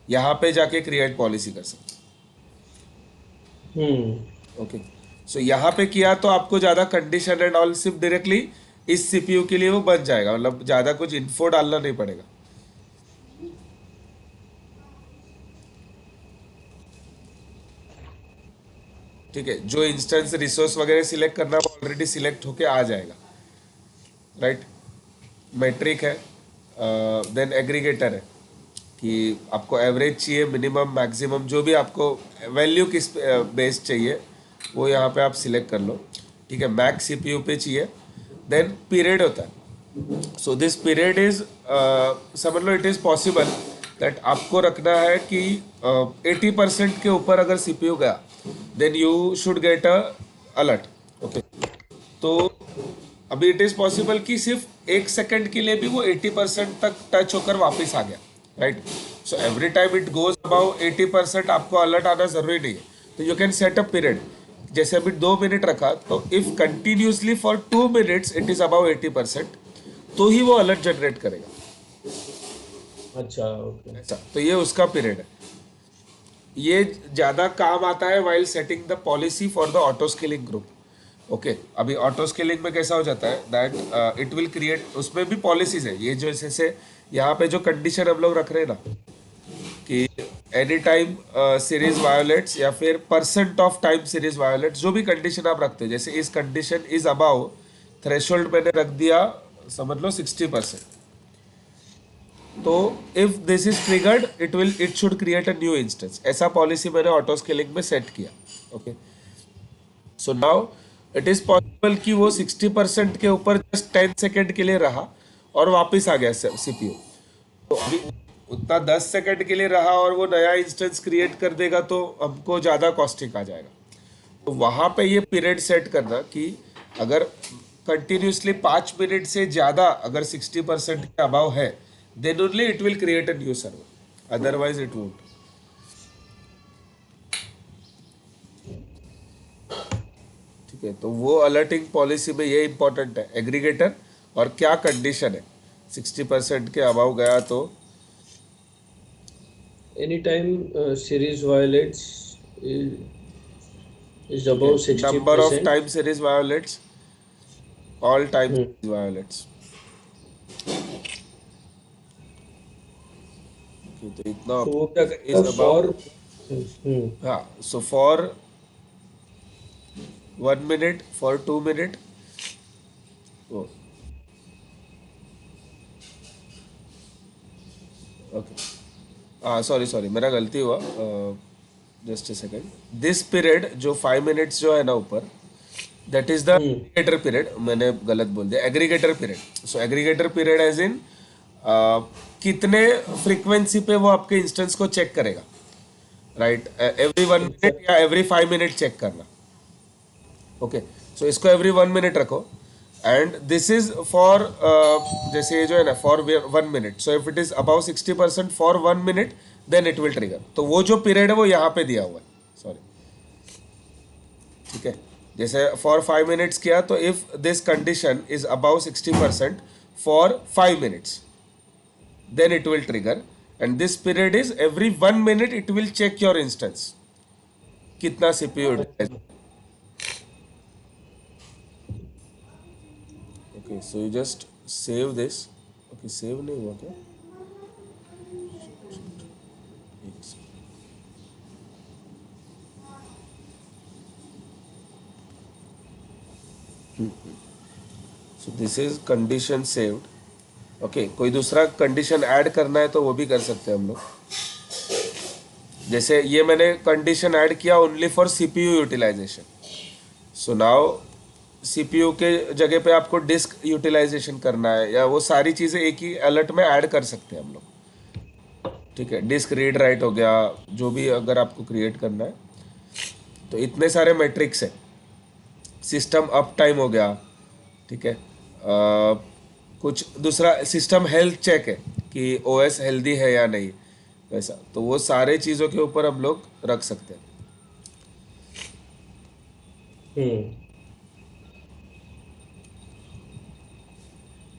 यहाँ पे जाके क्रिएट पॉलिसी कर सकते हो, ओके। सो यहाँ पे किया तो आपको ज़्यादा कंडीशन एंड ऑल, सिर्फ डायरेक्टली इस सीपीयू के लिए वो बन जाएगा, मतलब ज़्यादा कुछ इन्फो डालना नहीं पड़ेगा। ठीक है, जो इंस्टेंस रिसोर्स वगैरह सिलेक्ट करना वो ऑलरेडी सिलेक्ट होके आ जाएगा, राइट। मेट्रिक है, देन एग्रीगेटर है कि आपको एवरेज चाहिए, मिनिमम मैक्सिमम जो भी आपको वैल्यू किस बेस चाहिए वो यहाँ पे आप सिलेक्ट कर लो, ठीक है। मैक्स सीपीयू पे चाहिए। देन पीरियड होता है। सो दिस पीरियड इज, समझ लो इट इज़ पॉसिबल दैट आपको रखना है कि 80% के ऊपर अगर सीपीयू गया then you should get a alert, okay. तो अभी इट इज़ पॉसिबल कि सिर्फ 1 सेकंड के लिए भी वो 80% तक टच होकर वापस आ गया, right. So every time it goes above 80% आपको अलर्ट आना जरूरी नहीं है। तो you can set a period, जैसे अभी 2 मिनट रखा, तो if continuously for 2 minutes it is above 80%, तो ही वो अलर्ट जनरेट करेगा, अच्छा, ओके। ऐसा। तो ये उसका पीरियड है। ये ज़्यादा काम आता है while setting the policy for the auto scaling group, okay. अभी ऑटो स्केलिंग में कैसा हो जाता है दैट इट विल क्रिएट, उसमें भी पॉलिसीज है। ये जो जैसे यहाँ पे जो कंडीशन हम लोग रख रहे हैं ना कि एनी टाइम सीरीज वायोलेट्स या फिर percent of time series violates, जो भी कंडीशन आप रखते हो, जैसे इस कंडीशन इज अबाउ थ्रेशोल्ड मैंने रख दिया, समझ लो 60%। तो if this is triggered it should create a new instance, ऐसा पॉलिसी मैंने ऑटो स्केलिंग में सेट किया, okay. So now it is possible कि वो 60% के ऊपर जस्ट 10 सेकेंड के लिए रहा और वापस आ गया सीपीयू। तो अभी उतना 10 सेकेंड के लिए रहा और वो नया इंस्टेंस क्रिएट कर देगा तो हमको ज़्यादा कॉस्टिक आ जाएगा। तो वहाँ पे ये पीरियड सेट करना कि अगर कंटिन्यूसली 5 मिनट से ज़्यादा अगर 60% के अबाव है then only it will create a new server, otherwise it won't. ठीक है, तो वो अलर्टिंग पॉलिसी में ये इंपॉर्टेंट है, एग्रीगेटर और क्या कंडीशन है, 60% के अबाव गया तो Anytime series violates is above number of 60%. Time series violates, all time Hmm. Series violates. तो इतना तो वो क्या करेगा इज अबाउ, फॉर? हम्म। हाँ। So for 1 minute, for 2 minute, okay. हाँ, सॉरी सॉरी, मेरा गलती हुआ, just a second. This period जो 5 मिनट्स जो है ना ऊपर, that is the hmm. Aggregator period, मैंने गलत बोल दिया, aggregator period. So aggregator period as in कितने फ्रीक्वेंसी पे वो आपके इंस्टेंस को चेक करेगा, राइट। एवरी 1 मिनट या एवरी 5 मिनट चेक करना, ओके। सो इसको एवरी 1 मिनट रखो एंड दिस इज फॉर, जैसे ये जो है ना for 1 minute, so if it is above 60% for 1 minute then it will trigger. तो वो जो पीरियड है वो यहाँ पे दिया हुआ है, सॉरी, ठीक है। जैसे फॉर 5 मिनट्स किया, तो if this condition is above 60% for 5 minutes then it will trigger, and this period is every 1 minute it will check your instance कितना CPU utilize। okay, so you just save this, okay, save नहीं हुआ क्या, एक second। so this is condition saved, okay. कोई दूसरा condition add करना है तो वो भी कर सकते हैं हम लोग। जैसे ये मैंने कंडीशन ऐड किया only for CPU utilisation. So now CPU के जगह पे आपको डिस्क यूटिलाइजेशन करना है, या वो सारी चीज़ें एक ही अलर्ट में ऐड कर सकते हैं हम लोग, ठीक है। डिस्क रीड राइट हो गया, जो भी अगर आपको क्रिएट करना है, तो इतने सारे मैट्रिक्स है। सिस्टम अप टाइम हो गया, ठीक है। कुछ दूसरा सिस्टम हेल्थ चेक है कि ओएस हेल्दी है या नहीं, वैसा। तो वो सारे चीज़ों के ऊपर हम लोग रख सकते हैं। हम्म।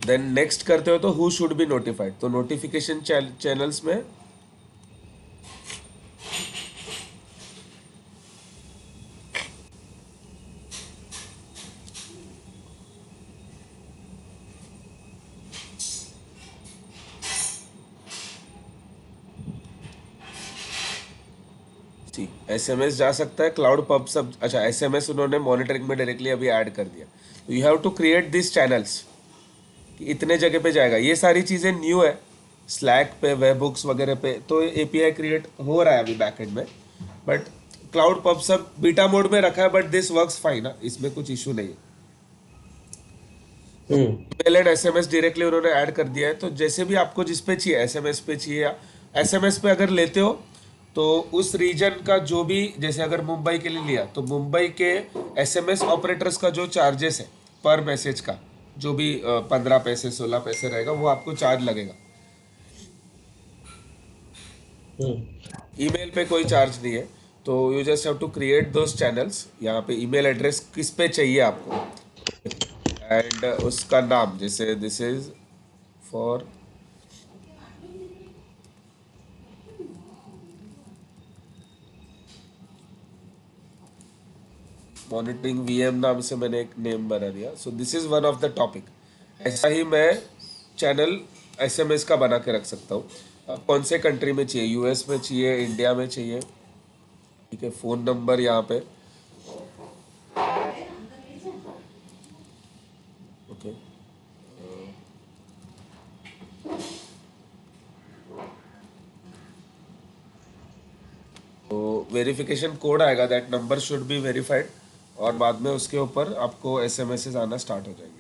देन नेक्स्ट करते हो तो हु शुड बी नोटिफाइड, तो नोटिफिकेशन चैनल्स में जी एसएमएस जा सकता है, क्लाउड पब सब, अच्छा एसएमएस उन्होंने मॉनिटरिंग में डायरेक्टली अभी ऐड कर दिया। तो you have to create this channels कि इतने जगह पे जाएगा। ये सारी चीज़ें न्यू है स्लैक पे, वेब बुक्स वगैरह पे, तो एपीआई क्रिएट हो रहा है अभी बैकएंड में, बट क्लाउड पब सब बीटा मोड में रखा है, बट दिस वर्क्स फाइन ना, इसमें कुछ इशू नहीं है। ईमेल एंड एसएमएस डायरेक्टली उन्होंने ऐड कर दिया है, तो जैसे भी आपको जिस पे चाहिए, एसएमएस पे चाहिए या एसएमएस पे अगर लेते हो तो उस रीजन का जो भी, जैसे अगर मुंबई के लिए लिया तो मुंबई के एसएमएस ऑपरेटर्स का जो चार्जेस है पर मैसेज का, जो भी 15 पैसे 16 पैसे रहेगा, वो आपको चार्ज लगेगा। ईमेल पे कोई चार्ज नहीं है, तो you just have to create those channels. यहाँ पे ईमेल एड्रेस किस पे चाहिए आपको एंड उसका नाम, जैसे this is for monitoring VM नाम से मैंने एक नेम बना दिया। So this is one of the topic. ऐसा ही मैं चैनल एसएमएस का बना के रख सकता हूँ। कौन से कंट्री में चाहिए, यूएस में चाहिए, इंडिया में चाहिए, ठीक है। फ़ोन नंबर यहाँ पे, ओके। तो वेरिफिकेशन कोड आएगा, that number should be verified, और बाद में उसके ऊपर आपको एसएमएस आना स्टार्ट हो जाएंगे।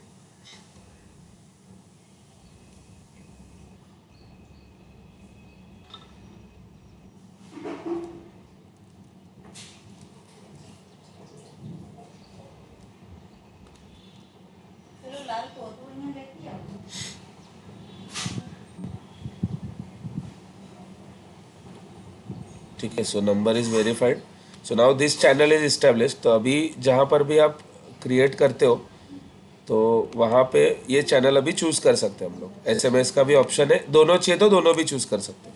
चलो लाल फोटो इन्हें लेती आओ। ठीक है, so number is verified. So now this channel is established. तो अभी जहाँ पर भी आप क्रिएट करते हो तो वहाँ पे ये चैनल अभी चूज़ कर सकते हैं हम लोग। एसएमएस का भी ऑप्शन है, दोनों चाहिए तो दोनों भी चूज़ कर सकते हैं।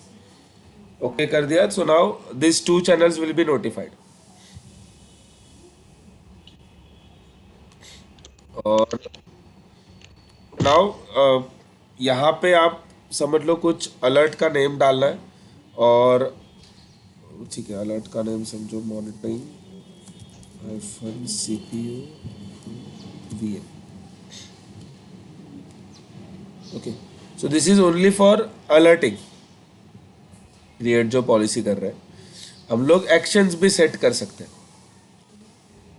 ओके कर दिया। So now this 2 channels will be notified. और नाउ यहाँ पे आप समझ लो कुछ अलर्ट का नेम डालना है, और ठीक है अलर्ट का नेम समझो monitoring CPU VM। Okay, so this is only for alerting. Create जो पॉलिसी कर रहे हैं, हम लोग एक्शंस भी सेट कर सकते हैं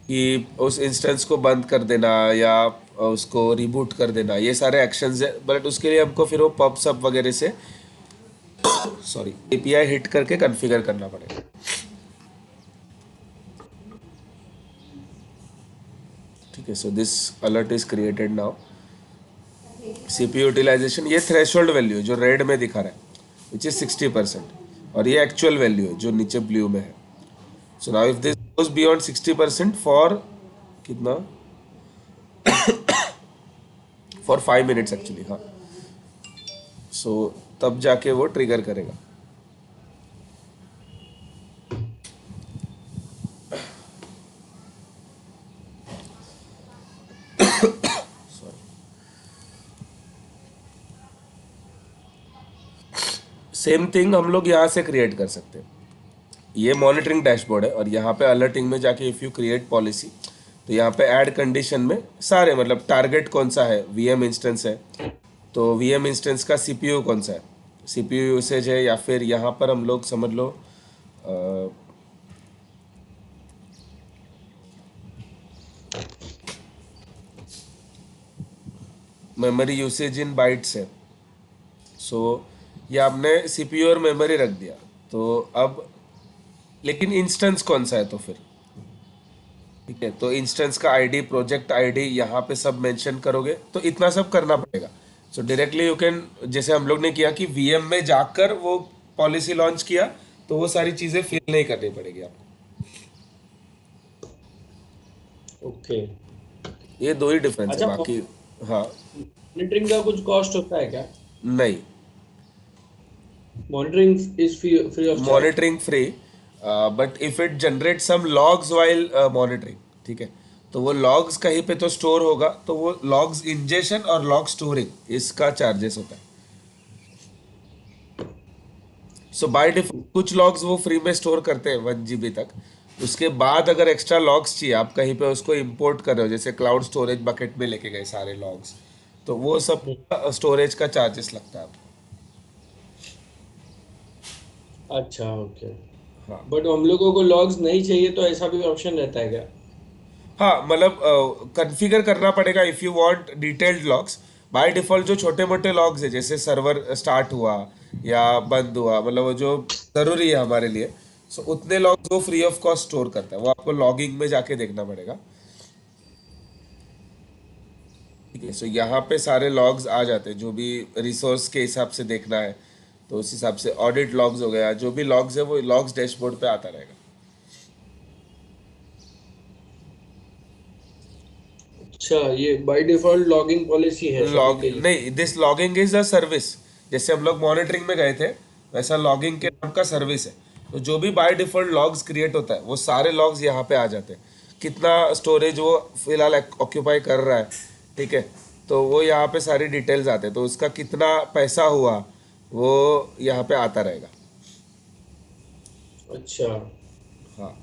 कि उस इंस्टेंस को बंद कर देना या उसको रिबूट कर देना, ये सारे एक्शंस है। बट उसके लिए हमको फिर वो पब सब वगैरह से सॉरी एपीआई हिट करके कॉन्फ़िगर करना पड़ेगा। ठीक है, so this alert is created now. CPU utilisation, ये थ्रेशोल्ड वैल्यू है जो रेड में दिखा रहा है, विच इज 60%, और ये एक्चुअल वैल्यू है जो नीचे ब्लू में है। So now if this goes beyond 60% for कितना, फॉर 5 मिनट्स एक्चुअली, हाँ। सो तब जाके वो ट्रिगर करेगा। सेम थिंग हम लोग यहाँ से क्रिएट कर सकते हैं। ये मॉनिटरिंग डैशबोर्ड है, और यहाँ पे अलर्टिंग में जाके इफ़ यू क्रिएट पॉलिसी, तो यहाँ पे ऐड कंडीशन में सारे, मतलब टारगेट कौन सा है, वीएम इंस्टेंस है तो वीएम इंस्टेंस का सीपीयू कौन सा है, सीपीयू यूसेज है, या फिर यहाँ पर हम लोग समझ लो मेमोरी यूसेज इन बाइट्स है। सो ये आपने सीपीयू और मेमोरी रख दिया, तो अब लेकिन इंस्टेंस कौन सा है, तो फिर ठीक है, तो इंस्टेंस का आईडी, प्रोजेक्ट आईडी यहाँ पे सब मेंशन करोगे, तो इतना सब करना पड़ेगा। सो डायरेक्टली यू कैन, जैसे हम लोग ने किया कि वीएम में जाकर वो पॉलिसी लॉन्च किया, तो वो सारी चीज़ें फिल नहीं करनी पड़ेगी आपको। ओके। ये 2 ही डिफरेंस है, अच्छा, बाकी हाँ मॉनिटरिंग का कुछ कॉस्ट होता है क्या? नहीं, monitoring is free of charge? Monitoring free, but if it generate some logs while monitoring, ठीक है, तो वो लॉग्स कहीं पे तो स्टोर होगा, तो वो लॉग्स इंजेक्शन और लॉग स्टोरिंग, इसका चार्जेस होता है। सो बाय डिफॉल्ट कुछ लॉग्स वो फ्री में स्टोर करते हैं 1 GB तक। उसके बाद अगर एक्स्ट्रा लॉग्स चाहिए, आप कहीं पे उसको इंपोर्ट कर रहे हो, जैसे क्लाउड स्टोरेज बकेट में लेके गए सारे लॉग्स, तो वो सब स्टोरेज का चार्जेस लगता है आपको। अच्छा, ओके। हाँ बट हम लोगों को लॉग्स नहीं चाहिए तो ऐसा भी ऑप्शन रहता है क्या? हाँ, मतलब कॉन्फ़िगर करना पड़ेगा if you want detailed logs. By default जो छोटे मोटे लॉग्स है, जैसे सर्वर स्टार्ट हुआ या बंद हुआ, मतलब वो जो ज़रूरी है हमारे लिए, सो उतने लॉग्स वो फ्री ऑफ कॉस्ट स्टोर करता है। वो आपको लॉगिंग में जाके देखना पड़ेगा। ठीक है, सो यहाँ पे सारे लॉग्स आ जाते हैं, जो भी रिसोर्स के हिसाब से देखना है, तो उस हिसाब से ऑडिट लॉग्स हो गया, जो भी लॉग्स है वो लॉग्स डैशबोर्ड पे आता रहेगा। अच्छा, ये बाय डिफॉल्ट लॉगिंग पॉलिसी है सभी लॉग के लिए? नहीं, this logging is a service. जैसे हम लोग मॉनिटरिंग में गए थे, वैसा लॉगिंग के नाम का सर्विस है। तो जो भी बाय डिफॉल्ट लॉग्स क्रिएट होता है, वो सारे लॉग्स यहाँ पे आ जाते हैं। कितना स्टोरेज वो फिलहाल ऑक्यूपाई कर रहा है, ठीक है, तो वो यहाँ पे सारी डिटेल्स आते हैं। तो उसका कितना पैसा हुआ, वो यहाँ पे आता रहेगा। अच्छा। हाँ,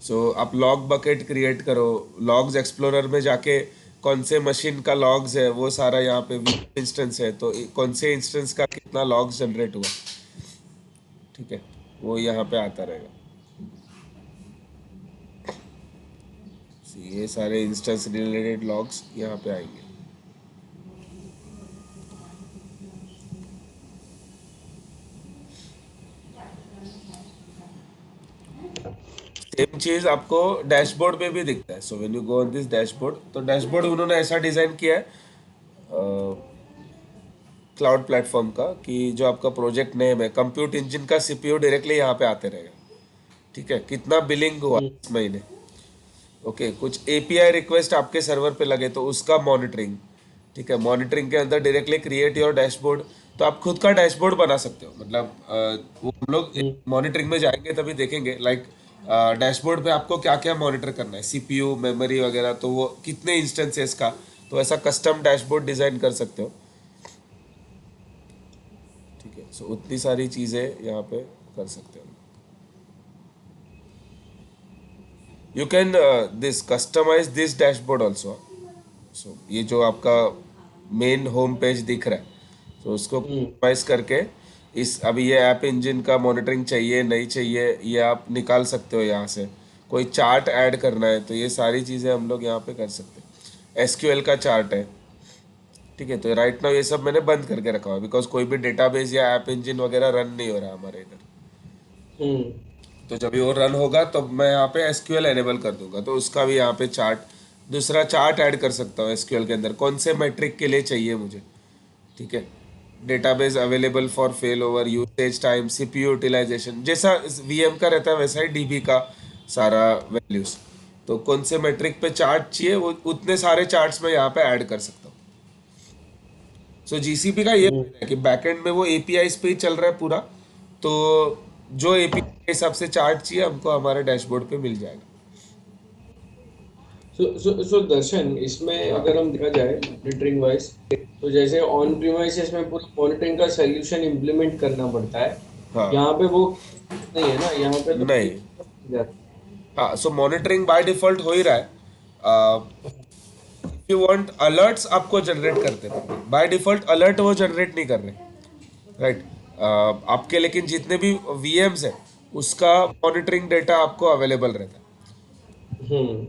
सो आप लॉग बकेट क्रिएट करो, लॉग्स एक्सप्लोरर में जाके कौन से मशीन का लॉग्स है वो सारा यहाँ पे इंस्टेंस है, तो कौन से इंस्टेंस का कितना लॉग्स जनरेट हुआ, ठीक है, वो यहाँ पे आता रहेगा। So, ये सारे इंस्टेंस रिलेटेड लॉग्स यहाँ पे आएंगे। सेम चीज आपको डैशबोर्ड पे भी दिखता है। So when you go on this dashboard, तो डैशबोर्ड उन्होंने ऐसा डिजाइन किया है क्लाउड प्लेटफॉर्म का, कि जो आपका प्रोजेक्ट नेम है, कंप्यूट इंजन का सीपीयू डायरेक्टली यहाँ पे आते रहेगा। ठीक है, कितना बिलिंग हुआ हम्म, इस महीने, ओके, कुछ एपीआई रिक्वेस्ट आपके सर्वर पे लगे तो उसका मॉनिटरिंग। ठीक है, मॉनिटरिंग के अंदर डायरेक्टली क्रिएट योर डैशबोर्ड। तो आप खुद का डैशबोर्ड बना सकते हो। मतलब वो हम लोग हम्म, मॉनिटरिंग में जाएंगे तभी देखेंगे, लाइक डैशबोर्ड पे आपको क्या क्या मॉनिटर करना है, सीपीयू, मेमोरी वगैरह, तो वो कितने इंस्टेंसेस का, तो ऐसा कस्टम डैशबोर्ड डिजाइन कर सकते हो। ठीक है, सो उतनी सारी चीज़ें यहाँ पे कर सकते हो। You can this customise this dashboard also. So ये जो आपका मेन होम पेज दिख रहा है, तो उसको हम्म। कस्टमाइज करके, इस अभी ये ऐप इंजन का मॉनिटरिंग चाहिए नहीं चाहिए, ये आप निकाल सकते हो यहाँ से। कोई चार्ट ऐड करना है, तो ये सारी चीज़ें हम लोग यहाँ पे कर सकते हैं। एसक्यूएल का चार्ट है, ठीक है, तो राइट नाउ ये सब मैंने बंद करके रखा हुआ है, बिकॉज कोई भी डेटाबेस या ऐप इंजन वगैरह रन नहीं हो रहा है हमारे इधर। हम्म। तो जब ये वो रन होगा तब मैं यहाँ पे एसक्यूएल एनेबल कर दूंगा, तो उसका भी यहाँ पे चार्ट, दूसरा चार्ट ऐड कर सकता हूँ एसक्यूएल के अंदर, कौन से मैट्रिक के लिए चाहिए मुझे। ठीक है, database available for fail over, usage time, CPU utilisation, जैसा वीएम का रहता है वैसा ही डीबी का सारा वैल्यूज। तो कौन से मैट्रिक पे चार्ट चाहिए, वो उतने सारे चार्ट्स मैं यहाँ पे ऐड कर सकता हूँ। सो जीसीपी का ये फायदा है कि बैकएंड में वो एपीआई पे ही चल रहा है पूरा। तो जो एपीआई के हिसाब से चार्ट चाहिए हमको हमारे डैशबोर्ड पे मिल जाएगा। सो दर्शन, इसमें हाँ अगर हम देखा जाए मॉनिटरिंग वाइज, तो जैसे ऑन प्रीमाइसेस में पूरा मॉनिटरिंग का सॉल्यूशन इम्प्लीमेंट करना पड़ता है। हाँ, यहाँ पे वो नहीं है ना, यहाँ पे नहीं, तो हाँ, सो मॉनिटरिंग बाय डिफॉल्ट हो ही रहा है। इफ यू वांट अलर्ट्स आपको जनरेट करते हैं, बाय डिफॉल्ट अलर्ट वो जनरेट नहीं कर रहे, राइट। आपके लेकिन जितने भी वीएम्स है, उसका मॉनिटरिंग डेटा आपको अवेलेबल रहता है। हम्म।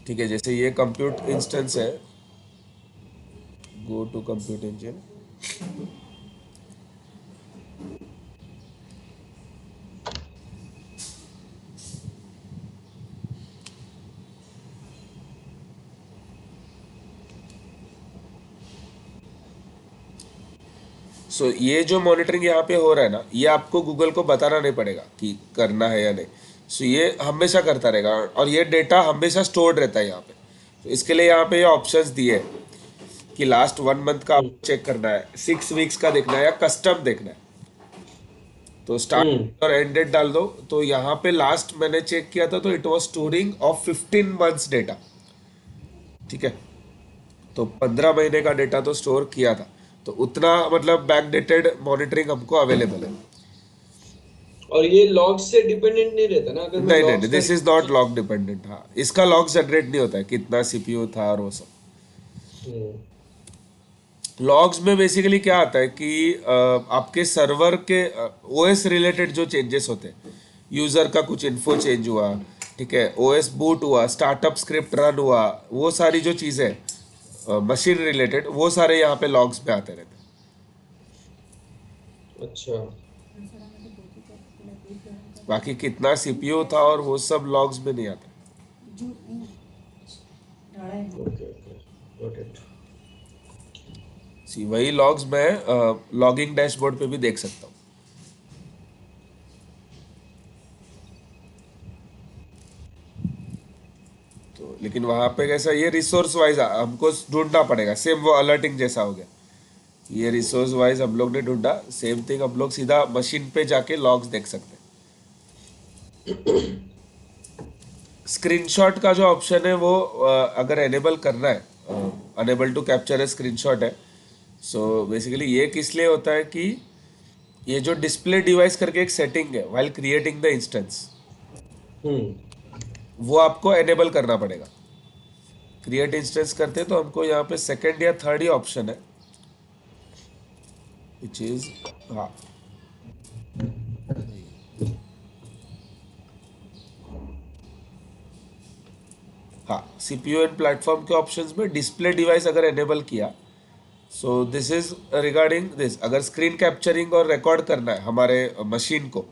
ठीक है, जैसे ये कंप्यूट इंस्टेंस है, गो टू कंप्यूट इंजन। सो ये जो मॉनिटरिंग यहाँ पे हो रहा है ना, ये आपको गूगल को बताना नहीं पड़ेगा कि करना है या नहीं। सो ये हमेशा करता रहेगा, और ये डेटा हमेशा स्टोर्ड रहता है यहाँ पे। तो इसके लिए यहाँ पे ये ऑप्शंस दिए हैं कि लास्ट 1 मंथ का हम्म। आपको चेक करना है, 6 वीक्स का देखना है, या कस्टम देखना है। तो हम्म। स्टार्ट और एंड डेट डाल दो। तो यहाँ पे लास्ट मैंने चेक किया था, तो it was storing of 15 months data. ठीक है, तो 15 महीने का डेटा तो स्टोर किया था। तो उतना मतलब बैकडेटेड मॉनिटरिंग हमको अवेलेबल है। और ये लॉग्स से डिपेंडेंट नहीं रहता ना, अगर मैं नहीं नहीं logs this is not log dependent. हाँ, इसका लॉग जनरेट नहीं होता है कितना सीपीयू था और वो सब। हम्म, लॉग्स में बेसिकली क्या आता है कि आपके सर्वर के ओएस रिलेटेड जो चेंजेस होते हैं, यूजर का कुछ इन्फो चेंज हुआ, ठीक है, ओएस बूट हुआ, स्टार्टअप स्क्रिप्ट रन हुआ, वो सारी जो चीज़ें मशीन रिलेटेड, वो सारे यहाँ पे लॉग्स पे आते रहते हैं। अच्छा। बाकी कितना सीपीयू था और वो सब लॉग्स में नहीं आता। Okay okay, got it. See वही लॉग्स मैं लॉगिंग डैशबोर्ड पे भी देख सकता हूँ। तो लेकिन वहां पे कैसा, ये रिसोर्स वाइज हमको ढूंढना पड़ेगा, सेम वो अलर्टिंग जैसा हो गया। ये रिसोर्स वाइज हम लोग ने ढूंढा, सेम थिंग हम लोग सीधा मशीन पे जाके लॉग्स देख सकते हैं। स्क्रीनशॉट का जो ऑप्शन है वो अगर एनेबल करना है, unable to capture a screenshot है। सो बेसिकली ये किस लिए होता है कि ये जो डिस्प्ले डिवाइस करके एक सेटिंग है व्हाइल क्रिएटिंग द इंस्टेंस, हम्म। वो आपको एनेबल करना पड़ेगा। क्रिएट इंस्टेंस करते हैं तो हमको यहाँ पे सेकंड या थर्ड ही ऑप्शन है, विच इज, हाँ, हाँ, सीपीयू एंड प्लेटफॉर्म के ऑप्शंस में डिस्प्ले डिवाइस अगर एनेबल किया, so this is regarding this, अगर स्क्रीन कैप्चरिंग और रिकॉर्ड करना है हमारे मशीन को,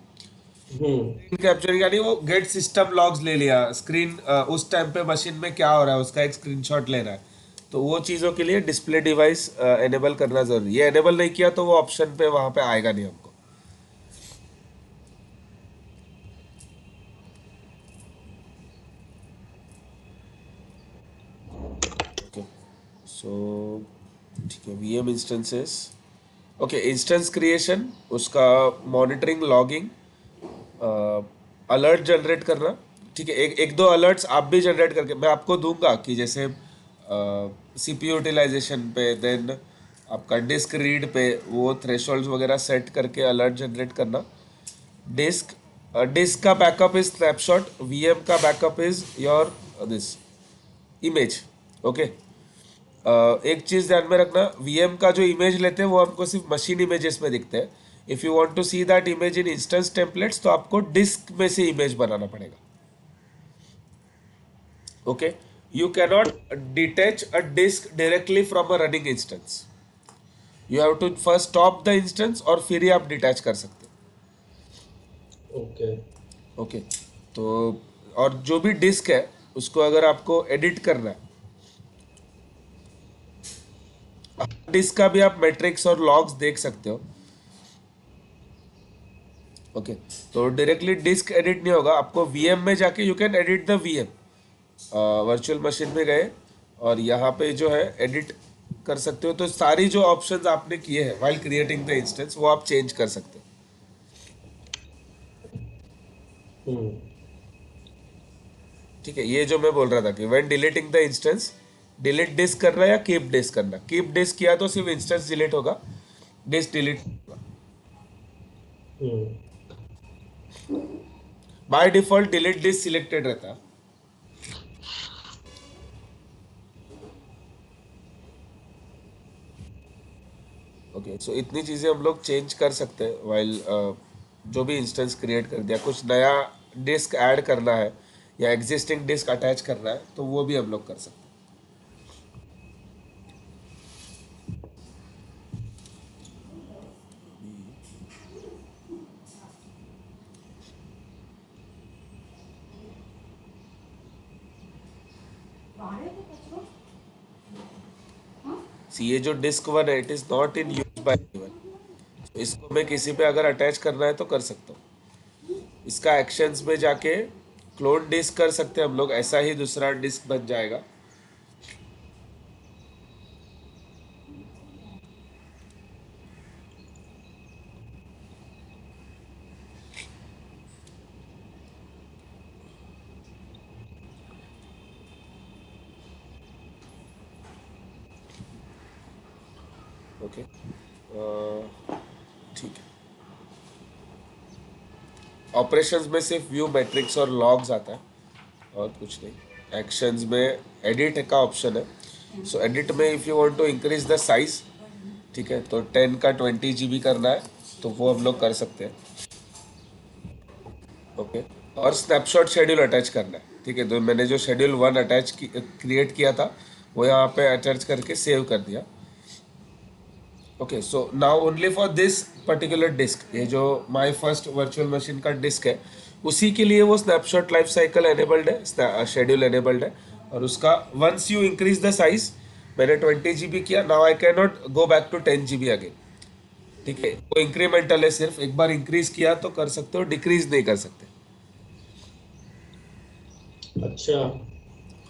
हम्म। स्क्रीन कैप्चरिंग यानी वो गेट सिस्टम लॉग्स ले लिया, स्क्रीन उस टाइम पे मशीन में क्या हो रहा है उसका एक स्क्रीनशॉट लेना है, तो वो चीज़ों के लिए डिस्प्ले डिवाइस एनेबल करना जरूरी है। ये एनेबल नहीं किया तो वो ऑप्शन पे वहाँ पे आएगा नहीं हमको। ओके, सो ठीक है, VM instances, okay, instance creation, उसका मॉनिटरिंग, लॉगिंग, अलर्ट जनरेट करना, ठीक है, एक एक दो अलर्ट्स आप भी जनरेट करके मैं आपको दूंगा कि जैसे सीपीयू यूटिलाइजेशन पे, देन आपका डिस्क रीड पे वो थ्रेशोल्ड्स वगैरह सेट करके अलर्ट जनरेट करना। डिस्क, डिस्क का बैकअप इज स्नैपशॉट, वीएम का backup is your this image. Okay, एक चीज़ ध्यान में रखना, वीएम का जो इमेज लेते हैं वो हमको सिर्फ मशीन इमेजेस में दिखते हैं। If you want to see that image in instance templates तो आपको डिस्क में से इमेज बनाना पड़ेगा। Okay, you cannot detach a disk directly from a running instance, you have to first stop the instance और फिर ही आप डिटैच कर सकते ओके। हो। ओके, तो और जो भी डिस्क है उसको अगर आपको एडिट करना है, डिस्क का भी आप मैट्रिक्स और लॉग्स देख सकते हो। ओके, तो डायरेक्टली डिस्क एडिट नहीं होगा, आपको वीएम में जाके you can edit the VM, virtual machine में गए और यहाँ पे जो है एडिट कर सकते हो। तो सारी जो ऑप्शंस आपने किए हैं व्हाइल क्रिएटिंग द इंस्टेंस वो आप चेंज कर सकते हो। हम्म। ठीक है, ये जो मैं बोल रहा था कि when deleting the instance, delete disk करना या कीप डिस्क करना, कीप डिस्क किया तो सिर्फ इंस्टेंस डिलीट होगा, डिस्क डिलीट होगा। Hmm. By default delete disk selected रहता है। ओके, सो इतनी चीज़ें हम लोग चेंज कर सकते हैं वाइल जो भी इंस्टेंस क्रिएट कर दिया, कुछ नया डिस्क ऐड करना है या एग्जिस्टिंग डिस्क अटैच करना है तो वो भी हम लोग कर सकते हैं। सी ये जो डिस्क वन है it is not in use by anyone, इसको मैं किसी पे अगर अटैच करना है तो कर सकता हूँ। इसका एक्शंस में जाके क्लोन डिस्क कर सकते हैं हम लोग, ऐसा ही दूसरा डिस्क बन जाएगा। ओके, ठीक है। ऑपरेशंस में सिर्फ व्यू मैट्रिक्स और लॉग्स आता है और कुछ नहीं। एक्शंस में एडिट का ऑप्शन है। सो एडिट में if you want to increase the size, ठीक है, तो 10 का 20 GB करना है तो वो हम लोग कर सकते हैं। ओके, और स्नैपशॉट शेड्यूल अटैच करना है, ठीक है। तो मैंने जो शेड्यूल 1 क्रिएट किया था वो यहाँ पे अटैच करके सेव कर दिया। Okay, so now only for this particular disk, ये जो माय फर्स्ट वर्चुअल मशीन का डिस्क है, उसी के लिए वो स्नैपशॉट लाइफ साइकिल एनेबल्ड है, शेड्यूल एनेबल्ड है। और उसका once you increase the size, मैंने 20 GB किया, now I can not go back to 10 GB again, ठीक है। वो इंक्रीमेंटल है, सिर्फ एक बार इंक्रीज किया तो कर सकते हो, डिक्रीज नहीं कर सकते। अच्छा,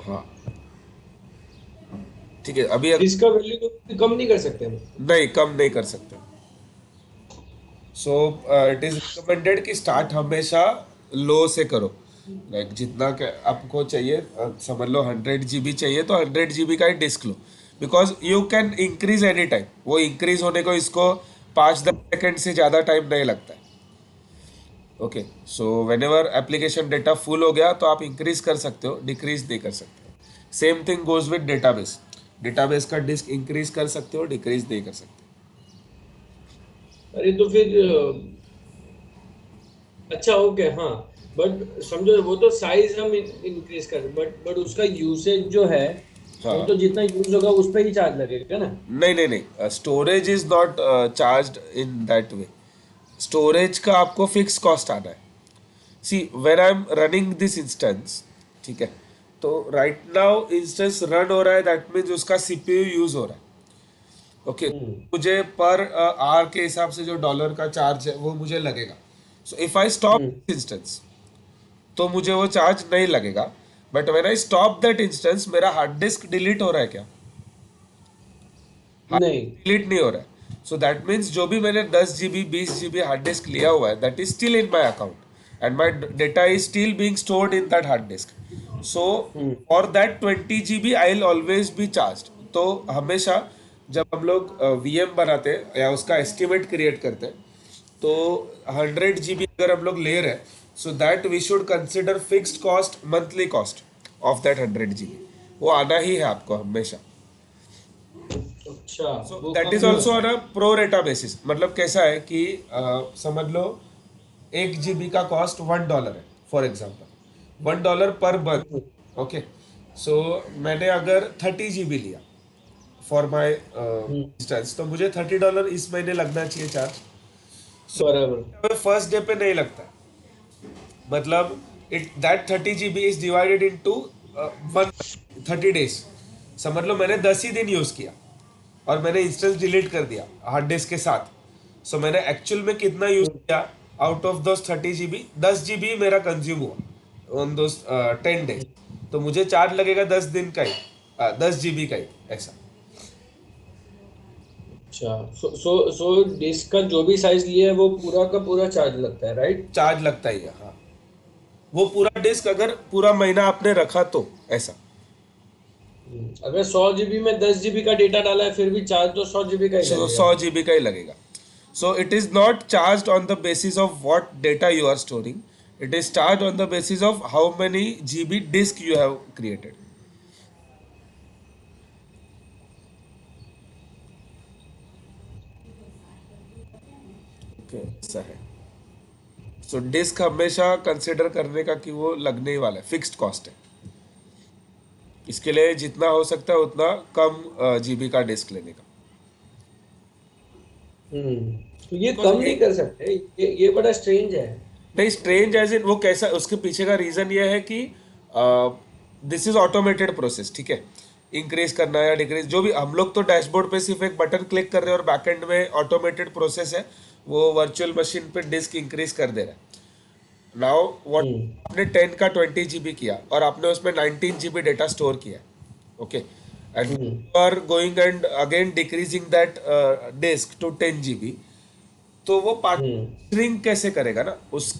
हाँ, ठीक है। अभी अगर इसका वैल्यू तो कम नहीं कर सकते हम? नहीं, कम नहीं कर सकते। सो इट इज रिकमेंडेड कि स्टार्ट हमेशा लो से करो। लाइक जितना आपको चाहिए, समझ लो 100 GB चाहिए तो 100 GB का ही डिस्क लो, because you can increase any time. वो इंक्रीज होने को इसको 5-10 सेकेंड से ज़्यादा टाइम नहीं लगता है। Okay, so when ever application data full हो गया तो आप इंक्रीज कर सकते हो, डिक्रीज नहीं कर सकते। Same thing goes with database. Database का डिस्क इंक्रीज कर सकते हो, डिक्रीज नहीं कर सकते। अरे तो फिर अच्छा, ओके, हाँ। बट समझो, वो तो साइज हम इंक्रीज कर, बट उसका यूसेज जो है, वो हाँ, तो जितना यूज होगा उस पर ही चार्ज लगेगा ना? नहीं नहीं नहीं, storage is not charged in that way. Storage का आपको फिक्स कॉस्ट आना है। See when I am running this instance, ठीक है, तो राइट नाउ इंस्टेंस रन हो रहा है, दैट मीन्स उसका CPU यूज हो रहा है। ओके, मुझे पर आवर के हिसाब से जो डॉलर का चार्ज है वो मुझे लगेगा। So if I stop instance तो मुझे वो चार्ज नहीं लगेगा। But when I stop that instance, मेरा हार्ड डिस्क डिलीट हो रहा है क्या? नहीं। डिलीट नहीं हो रहा है। सो दैट मीन्स जो भी मैंने 10 GB 20 GB हार्ड डिस्क लिया हुआ है, that is still in my account and my data is still being stored in that hard disk. So for that 20 GB I will always be charge. तो हमेशा जब हम लोग VM बनाते हैं या उसका एस्टिमेट क्रिएट करते हैं, तो 100 GB अगर हम लोग ले रहे हैं, so that we should consider fixed cost, monthly cost of that 100 GB। वो आना ही है आपको हमेशा। अच्छा, सो वो दैट कम इज नहीं ऑल्सो ऑन होता? अ प्रो रेटा बेसिस। मतलब कैसा है कि समझ लो 1 GB का कॉस्ट $1 है, for example $1 per month. Okay, सो मैंने अगर 30 GB लिया फॉर माई इंस्टेंस, तो मुझे $30 इस महीने लगना चाहिए चार्ज। सो बराबर। फर्स्ट डे पे नहीं लगता। मतलब it that 30 GB is divided into 30 days। समझ लो मैंने 10 ही दिन यूज किया और मैंने इंस्टेंस डिलीट कर दिया हार्ड डिस्क के साथ। सो मैंने एक्चुअल में कितना यूज किया? Out of those 30 GB, 10 GB मेरा कंज्यूम हुआ ऑन दोस 10 days। तो मुझे चार्ज लगेगा 10 दिन का ही, 10 GB का ही, ऐसा। अच्छा, सो डिस्क का जो भी साइज लिया है वो पूरा का पूरा चार्ज लगता है, राइट? चार्ज लगता ही है, हाँ। वो पूरा डिस्क अगर पूरा महीना आपने रखा तो ऐसा। अगर 100 GB में 10 GB का डेटा डाला है, फिर भी चार्ज तो 100 GB का ही सो लगेगा। 100 GB का ही लगेगा। So it is not charge on the basis of what data you are storing, it is charge on the basis of how many GB disk you have created. Okay, ऐसा है। सो disc हमेशा consider करने का कि वो लगने ही वाला है, फिक्स्ड कॉस्ट है। इसके लिए जितना हो सकता है उतना कम GB का डिस्क लेने का। तो ये Because कम नहीं कर सकते, ये बड़ा स्ट्रेंज है। नहीं, स्ट्रेंज एज इन वो कैसा, उसके पीछे का रीजन ये है कि दिस इज ऑटोमेटेड प्रोसेस, ठीक है। इंक्रीज करना या डिक्रीज, जो भी हम लोग तो डैशबोर्ड पे सिर्फ एक बटन क्लिक कर रहे हैं और बैकएंड में ऑटोमेटेड प्रोसेस है, वो वर्चुअल मशीन पे डिस्क इंक्रीज कर दे रहा है। नाउ व्हाट, आपने 10 का 20 GB किया और आपने उसमें 19 GB डेटा स्टोर किया, okay, and you are going and again decreasing that disk to 10 GB। तो वो पार्ट श्रिंक कैसे करेगा ना, उस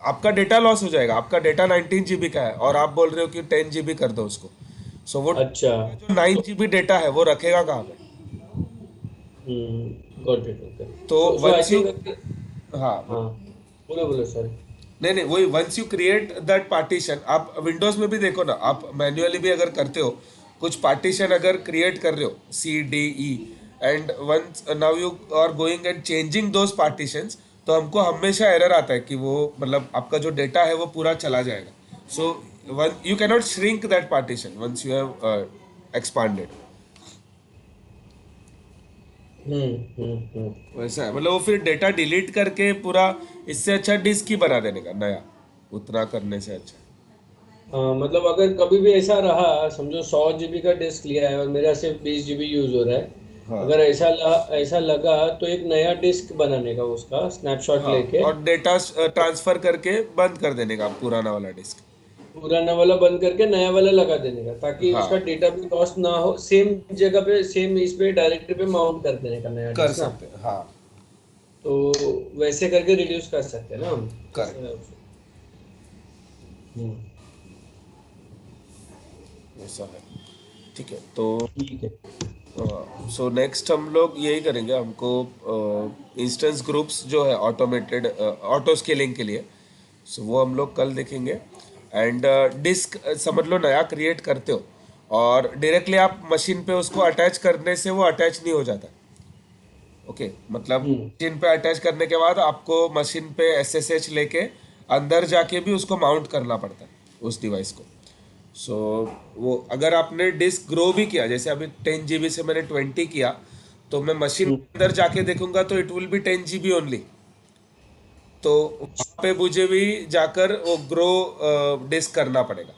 आपका डेटा लॉस हो जाएगा। आपका डेटा 19 GB का है और आप बोल रहे हो कि 10 GB कर दो उसको। सो वो अच्छा। जो 9 GB डेटा है वो रखेगा कहाँ पे? Got it, okay. तो so I once you, think, हाँ, हाँ, बोलो बोलो, सॉरी। नहीं नहीं, वही once you create that partition, आप विंडोज में भी देखो ना, आप मैन्युअली भी अगर करते हो, कुछ पार्टीशन अगर क्रिएट कर रहे हो C D E, and once now you are going and changing those partitions, तो हमको हमेशा एरर आता है कि वो मतलब आपका जो डेटा है वो पूरा चला जाएगा. So one you cannot shrink that partition once you have expanded. वैसा है, मतलब वो फिर डेटा डिलीट करके पूरा, इससे अच्छा डिस्क ही बना देने का नया, उतना करने से अच्छा. हाँ, मतलब अगर कभी भी ऐसा रहा, समझो 100 GB का डिस्क लिया है और मेरा सिर्फ 20 GB यूज हो रहा है, हाँ. अगर ऐसा लगा तो एक नया डिस्क बनाने का, उसका स्नैपशॉट हाँ, लेके और डेटा ट्रांसफर करके बंद कर देने का पुराना वाला डिस्क. पुराना वाला बंद करके नया वाला लगा देने का, ताकि हाँ, उसका डेटा भी लॉस ना हो, सेम जगह पे सेम इस पे डायरेक्टरी पे माउंट कर देने का नया कर डिस्क ना। सकते हैं. हाँ, तो वैसे करके रिड्यूस कर सकते हैं ना हम. करेक्ट, हम्म, वैसा है. ठीक है, तो ठीक है. सो नेक्स्ट हम लोग यही करेंगे. हमको इंस्टेंस ग्रुप्स जो है ऑटोमेटेड ऑटो स्केलिंग के लिए, सो वो हम लोग कल देखेंगे. एंड डिस्क समझ लो नया क्रिएट करते हो और डायरेक्टली आप मशीन पे उसको अटैच करने से वो अटैच नहीं हो जाता. ओके, मतलब मशीन पे अटैच करने के बाद आपको मशीन पे SSH लेके अंदर जाके भी उसको माउंट करना पड़ता है उस डिवाइस को. सो वो अगर आपने डिस्क ग्रो भी किया, जैसे अभी 10 GB से मैंने 20 किया, तो मैं मशीन के अंदर जाके देखूंगा तो it will be 10 GB only. तो वहाँ पे मुझे भी जाकर वो ग्रो डिस्क करना पड़ेगा,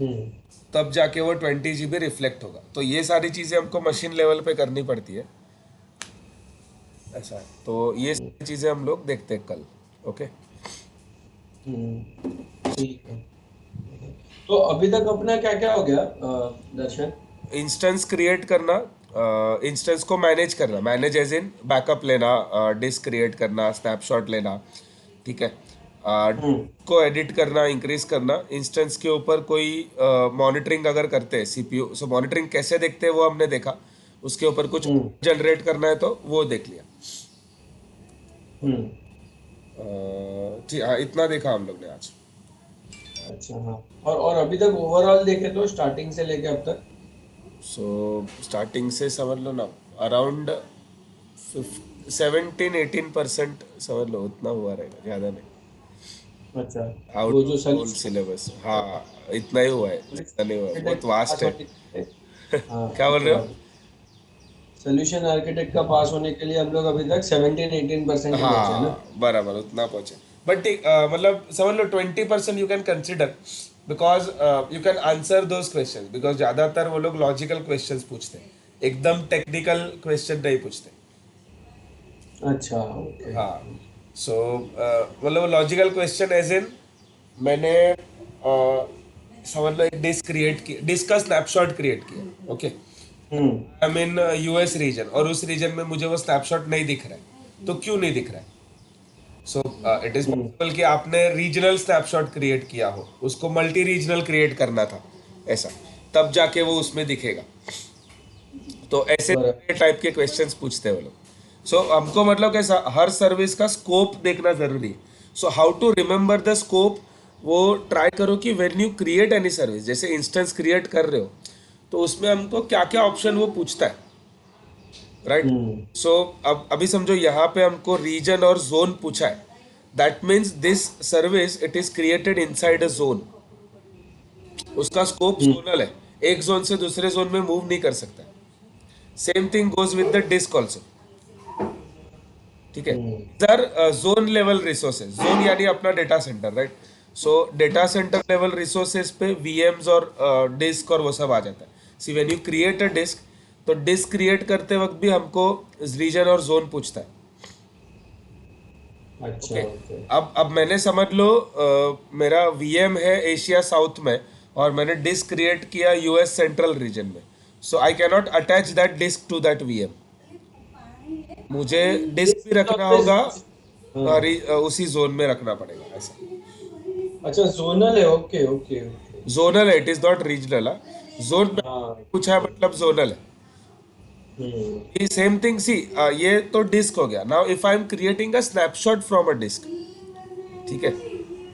हम्म, तब जाके वो 20 GB रिफ्लेक्ट होगा. तो ये सारी चीज़ें हमको मशीन लेवल पे करनी पड़ती है. ऐसा है, तो ये सारी चीज़ें हम लोग देखते हैं कल. ओके, ठीक है. तो अभी तक अपना क्या क्या हो गया दर्शन? इंस्टेंस क्रिएट करना, इंस्टेंस को मैनेज करना, मैनेज एज इन बैकअप लेना, डिस्क क्रिएट करना, स्नैपशॉट लेना. ठीक है, को एडिट करना, इंक्रीज करना. इंस्टेंस के ऊपर कोई मॉनिटरिंग अगर करते हैं CPU, सो मॉनिटरिंग कैसे देखते हैं वो हमने देखा. उसके ऊपर कुछ जनरेट करना है तो वो देख लिया. हम्म, ठीक, हाँ, इतना देखा हम लोग ने आज. अच्छा. हाँ, और अभी तक ओवरऑल देखे तो स्टार्टिंग से लेके अब तक सो स्टार्टिंग से समझ लो ना, अराउंड 17-18% समझ लो, उतना हुआ रहेगा, ज़्यादा नहीं. अच्छा. आउट वो जो होल सिलेबस, हाँ, इतना ही हुआ है, ज़्यादा नहीं हुआ है, बहुत वास्ट है. हाँ, क्या बोल रहे हो? सोल्यूशन आर्किटेक्ट का पास होने के लिए हम लोग अभी तक 17-18% ही बचे हैं ना. हाँ, बराबर उतना पहुंचे. बट ठीक, मतलब समझ लो 20% you can consider, because you can answer those question, because ज़्यादातर वो लोग लॉजिकल क्वेश्चंस पूछते हैं, एकदम टेक्निकल क्वेश्चन नहीं पूछते. अच्छा, ओके. हाँ, सो मतलब लॉजिकल क्वेश्चन एज इन, मैंने समझ लो एक डिस्क क्रिएट की, डिस्क का स्नैपशॉट क्रिएट किया. Okay, I mean US region, और उस रीजन में मुझे वो स्नैपशॉट नहीं दिख रहा है. तो क्यों नहीं दिख रहा है? सो इट इज पॉसिबल कि आपने रीजनल स्नैपशॉट क्रिएट किया हो, उसको मल्टी रीजनल क्रिएट करना था ऐसा, तब जाके वो उसमें दिखेगा. तो ऐसे टाइप के क्वेश्चंस पूछते हैं वो लोग. सो हमको मतलब कैसा, हर सर्विस का स्कोप देखना जरूरी है. So how to remember the scope, वो ट्राई करो कि when you create any service, जैसे इंस्टेंस क्रिएट कर रहे हो, तो उसमें हमको क्या क्या ऑप्शन वो पूछता है, राइट. सो अब अभी समझो यहाँ पे हमको रीजन और जोन पूछा है, that means this service it is created inside a zone. उसका स्कोप जोनल है, एक जोन से दूसरे जोन में मूव नहीं कर सकता. Same thing goes with the disk also. ठीक है, sir zone level resources, zone यानी अपना data center, right. So data center level resources पे VMs और डिस्क और वो सब आ जाता है. See when you create a disk, तो डिस्क क्रिएट करते वक्त भी हमको रीजन और जोन पूछता है. अच्छा, ओके, ओके. अब मैंने समझ लो मेरा VM है एशिया साउथ में, और मैंने डिस्क क्रिएट किया US सेंट्रल रीजन में. So I cannot attach that disk to that VM. मुझे डिस्क भी रखना होगा और उसी जोन में रखना पड़ेगा ऐसा. अच्छा, जोनल है. Okay, okay, okay. जोनल है, it is not regional. Zone पे हाँ. पूछा है मतलब जोनल है. सेम थिंग सी, ये तो डिस्क हो गया. Now if I am creating a snapshot from a disk, ठीक है,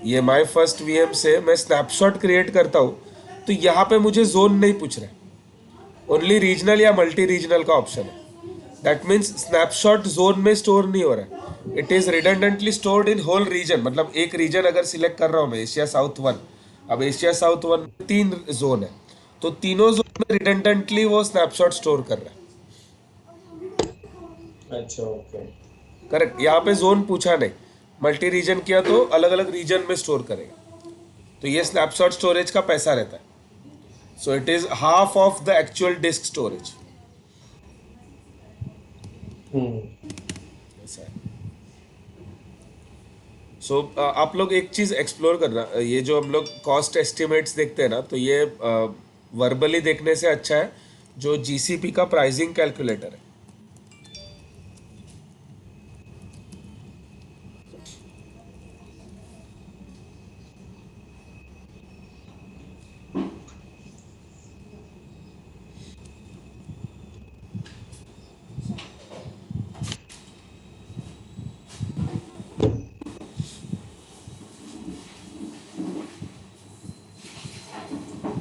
ये माई फर्स्ट वीएम से मैं स्नैपशॉट क्रिएट करता हूँ, तो यहाँ पे मुझे जोन नहीं पूछ रहा है, ओनली रीजनल या मल्टी रीजनल का ऑप्शन है। दैट मीन्स स्नैपशॉट जोन में स्टोर नहीं हो रहा है, it is redundantly stored in whole region. मतलब एक रीजन अगर सिलेक्ट कर रहा हूँ मैं, एशिया साउथ वन, अब एशिया साउथ वन में 3 जोन है, तो तीनों जोन में रिडंडेंटली वो स्नैपशॉट स्टोर कर रहा है। अच्छा, ओके। करेक्ट, यहाँ पे जोन पूछा नहीं, मल्टी रीजन किया तो अलग अलग रीजन में स्टोर करेगा, तो ये स्नैपशॉट स्टोरेज का पैसा रहता है। So it is half of the actual disk storage, ऐसा है। सो आप लोग एक चीज एक्सप्लोर करना, ये जो हम लोग कॉस्ट एस्टिमेट्स देखते हैं ना, तो ये वर्बली देखने से अच्छा है जो जीसीपी का प्राइसिंग कैलकुलेटर है।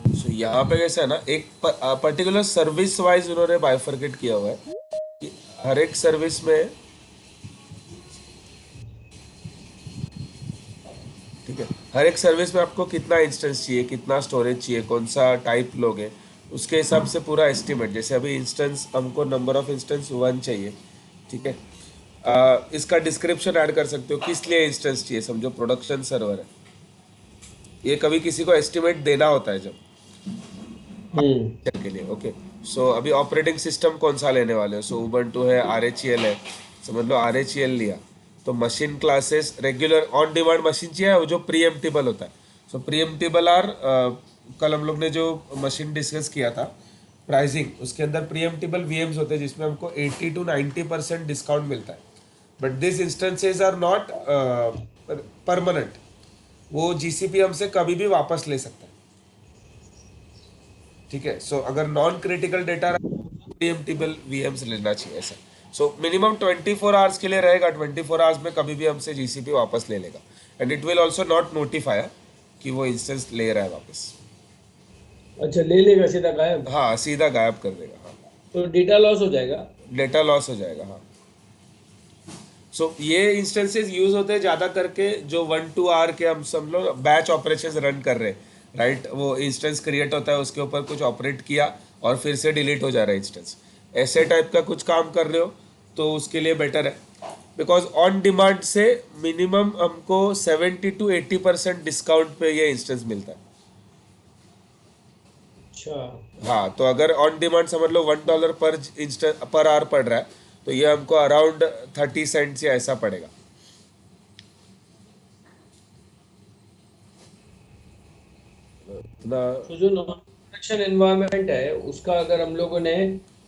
सो यहाँ पे कैसा है ना, एक पर्टिकुलर सर्विस वाइज उन्होंने बाइफरकेट किया हुआ है कि हर एक सर्विस में, ठीक है, हर एक सर्विस में आपको कितना इंस्टेंस चाहिए, कितना स्टोरेज चाहिए, कौन सा टाइप लोगे, उसके हिसाब से पूरा एस्टिमेट। जैसे अभी इंस्टेंस हमको नंबर ऑफ इंस्टेंस 1 चाहिए, ठीक है, इसका डिस्क्रिप्शन ऐड कर सकते हो किस लिए इंस्टेंस चाहिए। समझो प्रोडक्शन सर्वर है, ये कभी किसी को एस्टिमेट देना होता है जब के लिए। ओके, सो अभी ऑपरेटिंग सिस्टम कौन सा लेने वाले हो, सो उबंटू है, RHEL है, समझ लो RHEL लिया, तो machine classes regular on demand machine चाहिए, वो जो प्रीएम्प्टिबल होता है। सो प्रीएम्प्टिबल आर, कल हम लोग ने जो मशीन डिस्कस किया था प्राइसिंग, उसके अंदर प्रीएम्प्टिबल वीएम्स होते हैं जिसमें हमको 80 to 90% डिस्काउंट मिलता है, but this instances are not permanent, वो जीसीपी हमसे कभी भी वापस ले सकता है, ठीक है। सो अगर नॉन क्रिटिकल डेटा प्रीएम्प्टिबल वीएम्स लेना चाहिए ऐसा। सो मिनिमम 24 आवर्स के लिए रहेगा, 24 आवर्स में कभी भी हमसे जीसीपी वापस ले लेगा, and it will also not notify कि वो इंस्टेंस ले रहा है वापस। अच्छा, ले लेगा सीधा गायब? हाँ, सीधा गायब कर देगा, हाँ, तो डेटा लॉस हो जाएगा? डेटा लॉस हो जाएगा, हाँ। सो ये इंस्टेंसेस यूज होते हैं ज़्यादा करके जो 1-2 आवर के हम सब लोग बैच ऑपरेशन रन कर रहे हैं, राइट। वो इंस्टेंस क्रिएट होता है, उसके ऊपर कुछ ऑपरेट किया और फिर से डिलीट हो जा रहा है इंस्टेंस, ऐसे टाइप का कुछ काम कर रहे हो तो उसके लिए बेटर है, बिकॉज ऑन डिमांड से मिनिमम हमको 70 to 80% डिस्काउंट पे ये इंस्टेंस मिलता है। अच्छा, हाँ, तो अगर ऑन डिमांड समझ लो $1 पर आवर पड़ रहा है, तो ये हमको अराउंड 30 सेंट्स या ऐसा पड़ेगा। इतना तो जो नॉन प्रोडक्शन एनवायरनमेंट है उसका अगर हम लोगों ने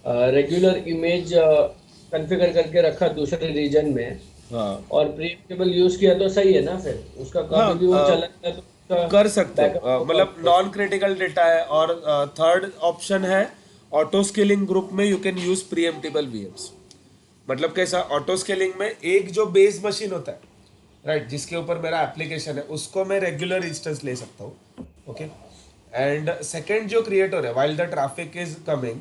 रेगुलर इमेज कॉन्फ़िगर करके रखा दूसरे रीजन में हाँ और प्रीएम्प्टेबल यूज किया तो सही है ना? फिर उसका हाँ, कभी भी वो चला जाए तो उसका कर सकते बैकअप हो, मतलब नॉन क्रिटिकल डेटा है। और थर्ड ऑप्शन है ऑटो स्केलिंग ग्रुप में, यू कैन यूज प्रीएम्प्टेबल वीएम्स। मतलब कैसा, ऑटो स्केलिंग में एक जो बेस मशीन होता है, राइट, जिसके ऊपर मेरा एप्लीकेशन है, उसको मैं रेगुलर इंस्टेंस ले सकता हूँ, ओके। एंड सेकेंड जो क्रिएट हो रहा है while the traffic is coming,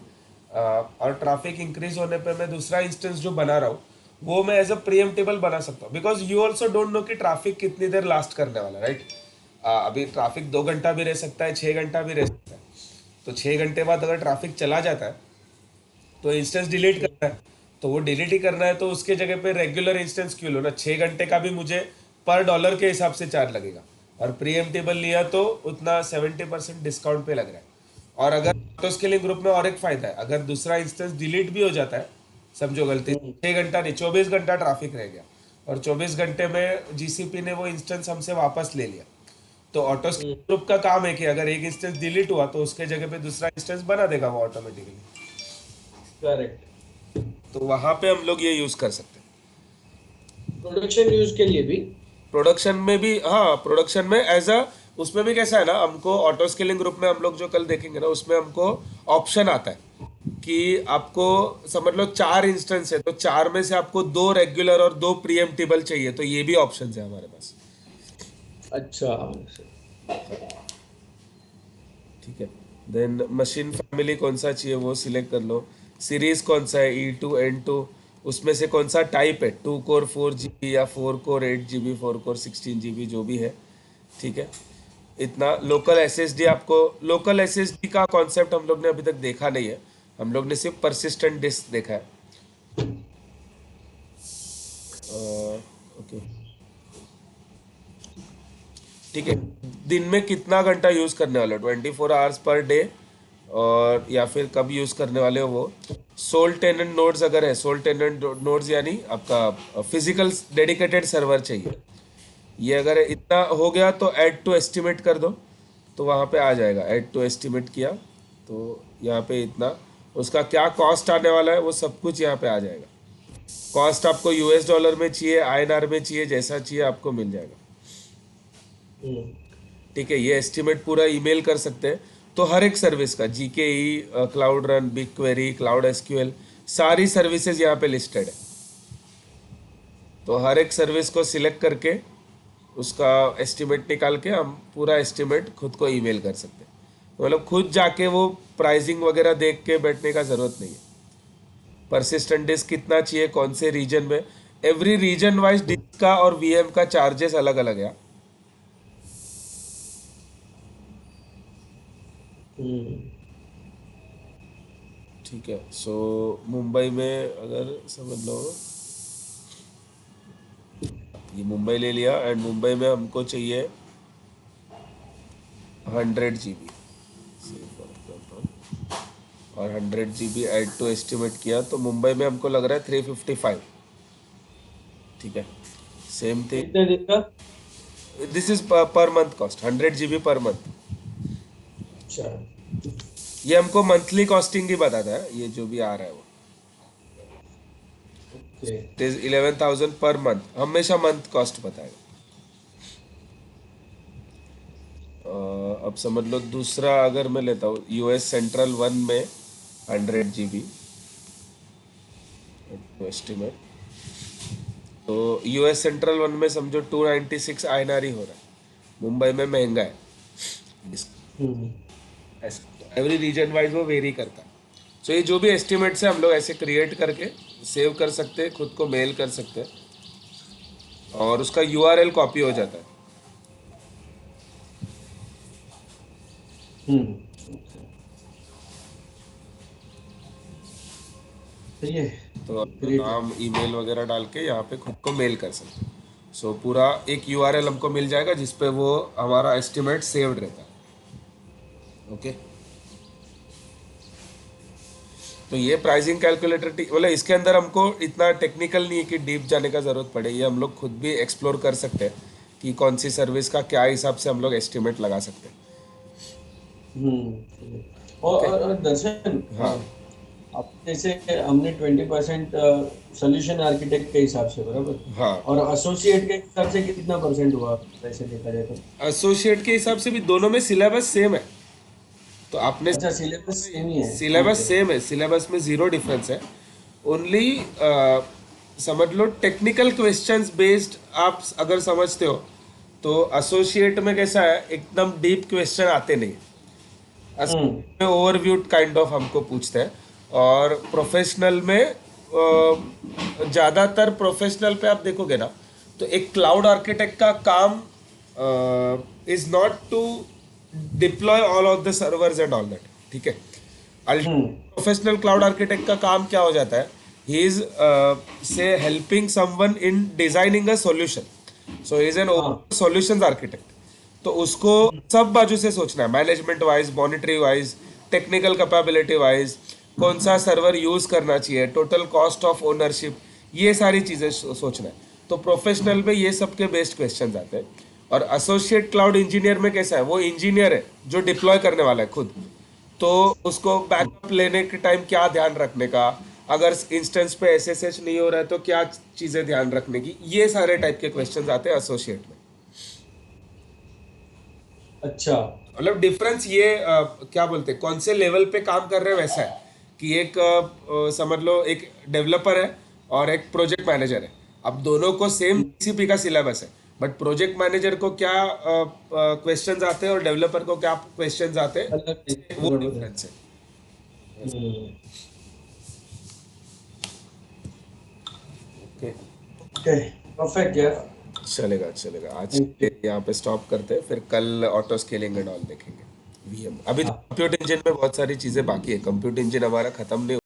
और ट्रैफिक इंक्रीज होने पे मैं दूसरा इंस्टेंस जो बना रहा हूँ वो मैं एज अ प्रीएम्प्टेबल बना सकता हूँ, because you also don't know कि ट्रैफिक कितनी देर लास्ट करने वाला, राइट। अभी ट्रैफिक 2 घंटा भी रह सकता है, 6 घंटा भी रह सकता है, तो 6 घंटे बाद अगर ट्रैफिक चला जाता है तो इंस्टेंस डिलीट करना है, तो वो डिलीट ही करना है, तो उसके जगह पे रेगुलर इंस्टेंस क्यों लो ना, 6 घंटे का भी मुझे पर डॉलर के हिसाब से चार्ज लगेगा, और प्रीएम्प्टेबल लिया तो उतना 70% डिस्काउंट पे लग रहा है। और अगर ऑटो स्केलिंग ग्रुप में और एक फायदा है, अगर दूसरा इंस्टेंस डिलीट भी हो जाता है, समझो गलती, 6 घंटा नहीं 24 घंटा ट्रैफिक रह गया, और 24 घंटे में जीसीपी ने वो इंस्टेंस हमसे वापस ले लिया, तो ऑटो स्केलिंग ग्रुप का काम है कि अगर एक इंस्टेंस डिलीट हुआ तो उसके जगह पे दूसरा इंस्टेंस बना देगा वो ऑटोमेटिकली। करेक्ट। तो वहां पे हम लोग ये यूज कर सकते हैं। प्रोडक्शन यूज के लिए भी? प्रोडक्शन में भी, हाँ, प्रोडक्शन में एज अ, उसमें भी कैसा है ना, हमको ऑटो स्केलिंग ग्रुप में हम लोग जो कल देखेंगे ना, उसमें हमको ऑप्शन आता है कि आपको समझ लो 4 इंस्टेंस है, तो 4 में से आपको 2 रेगुलर और 2 प्रीएम्प्टेबल चाहिए, तो ये भी ऑप्शन है हमारे पास। अच्छा। ठीक है। देन मशीन फैमिली कौन सा चाहिए वो सिलेक्ट कर लो। सीरीज कौन सा है, E2 N2, उसमें से कौन सा टाइप है, 2 कोर 4 GB या 4 कोर 8 GB, 4 कोर 16 GB, जो भी है। ठीक है। इतना लोकल एसएसडी आपको, लोकल एसएसडी का कॉन्सेप्ट हम लोग ने अभी तक देखा नहीं है, हम लोग ने सिर्फ परसिस्टेंट डिस्क देखा है। ओके। ठीक है। दिन में कितना घंटा यूज करने वाले हो, 24 आवर्स पर डे, और या फिर कब यूज करने वाले हो वो। सोल टेनेंट नोड्स अगर है, सोल टेनेंट नोड्स यानी आपका फिजिकल डेडिकेटेड सर्वर चाहिए। ये अगर इतना हो गया तो ऐड टू एस्टिमेट कर दो, तो वहाँ पे आ जाएगा। ऐड टू एस्टिमेट किया तो यहाँ पे इतना, उसका क्या कॉस्ट आने वाला है वो सब कुछ यहाँ पे आ जाएगा। कॉस्ट आपको US डॉलर में चाहिए, INR में चाहिए, जैसा चाहिए आपको मिल जाएगा। हम्म। ठीक है। ये एस्टिमेट पूरा ईमेल कर सकते हैं। तो हर एक सर्विस का GKE, cloud run, big query, cloud SQL, सारी सर्विसेज यहाँ पे लिस्टेड है। तो हर एक सर्विस को सिलेक्ट करके उसका एस्टिमेट निकाल के हम पूरा एस्टिमेट खुद को ईमेल कर सकते हैं। मतलब खुद जाके वो प्राइसिंग वगैरह देख के बैठने का ज़रूरत नहीं है। परसिस्टेंट डिस्क कितना चाहिए, कौन से रीजन में, एवरी रीजन वाइज डिस्क का और VM का चार्जेस अलग अलग है। हम्म। ठीक है। सो मुंबई में अगर समझ लो, ये मुंबई ले लिया, एंड मुंबई में हमको चाहिए 100 GB, और 100 GB ऐड टू एस्टिमेट किया तो मुंबई में हमको लग रहा है 355। ठीक है। सेम थिंग, कितने दिन का? This is per month cost, 100 GB per month. अच्छा। ये हमको मंथली कॉस्टिंग ही बताता है, ये जो भी आ रहा है वो। Okay. It is 11,000 per month, हमेशा मंथ कॉस्ट बताएगा। अब समझ लो दूसरा अगर मैं लेता हूँ US सेंट्रल 1 में 100 GB एस्टिमेट, तो US सेंट्रल 1 में समझो 296 INR ही हो रहा है। मुंबई में महंगा है। हम्म। एवरी रीजन वाइज वो वेरी करता है। सो ये जो भी एस्टिमेट्स है हम लोग ऐसे क्रिएट करके सेव कर सकते हैं, खुद को मेल कर सकते हैं, और उसका URL कॉपी हो जाता है। हम्म। सही है। तो ग्रेट। नाम ईमेल वगैरह डाल के यहाँ पे खुद को मेल कर सकते हैं। सो पूरा एक URL हमको मिल जाएगा जिसपे वो हमारा एस्टिमेट सेव्ड रहता है। ओके। तो ये प्राइसिंग कैलकुलेटर, मतलब इसके अंदर हमको इतना टेक्निकल नहीं है कि डीप जाने का ज़रूरत पड़े। ये हम लोग खुद भी एक्सप्लोर कर सकते हैं कि कौन सी सर्विस का क्या हिसाब से हम लोग एस्टिमेट लगा सकते हैं। हम्म। ओके। और दर्शन, हाँ। अब जैसे हमने 20% सोल्यूशन आर्किटेक्ट के हिसाब से, बराबर, हाँ। और एसोसिएट के हिसाब से कितना परसेंट हुआ वैसे देखा जाए तो? एसोसिएट के हिसाब से भी दोनों में सिलेबस सेम है। तो आपने अच्छा, सिलेबस सेम ही है, ठीक सिलेबस है। सेम है, सिलेबस में जीरो डिफरेंस है। ओनली समझ लो टेक्निकल क्वेश्चंस बेस्ड आप अगर समझते हो तो एसोसिएट में कैसा है, एकदम डीप क्वेश्चन आते नहीं। हम्म। ओवरव्यू काइंड ऑफ हमको पूछते हैं, और प्रोफेशनल में ज़्यादातर प्रोफेशनल पे आप देखोगे ना, तो एक क्लाउड आर्किटेक्ट का काम is not to deploy all of the servers and all that. ठीक है। हम्म। प्रोफेशनल क्लाउड आर्किटेक्ट का काम क्या हो जाता है, ही इज से helping someone in designing a solution. So is an हाँ। Solutions architect. तो उसको सब बाजू से सोचना है, management wise, monetary wise, technical capability wise, कौन सा सर्वर यूज करना चाहिए, टोटल कॉस्ट ऑफ ओनरशिप, ये सारी चीज़ें सोचना है। तो प्रोफेशनल में ये सब के बेस्ड क्वेश्चन आते हैं। और एसोसिएट क्लाउड इंजीनियर में कैसा है, वो इंजीनियर है जो डिप्लॉय करने वाला है खुद। तो उसको बैकअप लेने के टाइम क्या ध्यान रखने का, अगर इंस्टेंस पे SSH नहीं हो रहा है तो क्या चीज़ें ध्यान रखने की, ये सारे टाइप के क्वेश्चन आते हैं एसोसिएट में। अच्छा। मतलब डिफरेंस ये क्या बोलते हैं, कौन से लेवल पे काम कर रहे हैं वैसा है कि एक समझ लो एक डेवलपर है और एक प्रोजेक्ट मैनेजर है। अब दोनों को सेम GCP का सिलेबस है, बट प्रोजेक्ट मैनेजर को क्या क्वेश्चंस आते हैं और डेवलपर को क्या क्वेश्चंस आते हैं, अलग चीज वो बरोबर है. डिफरेंस है. हम्म. ओके, ओके परफेक्ट यार. चलेगा चलेगा. आज Thank you. यहाँ पे स्टॉप करते हैं, फिर कल ऑटो स्केलिंग एंड ऑल देखेंगे. वीएम अभी तो हाँ. कंप्यूटर इंजन में बहुत सारी चीजें बाकी है. कंप्यूटर इंजन हमारा खत्म नहीं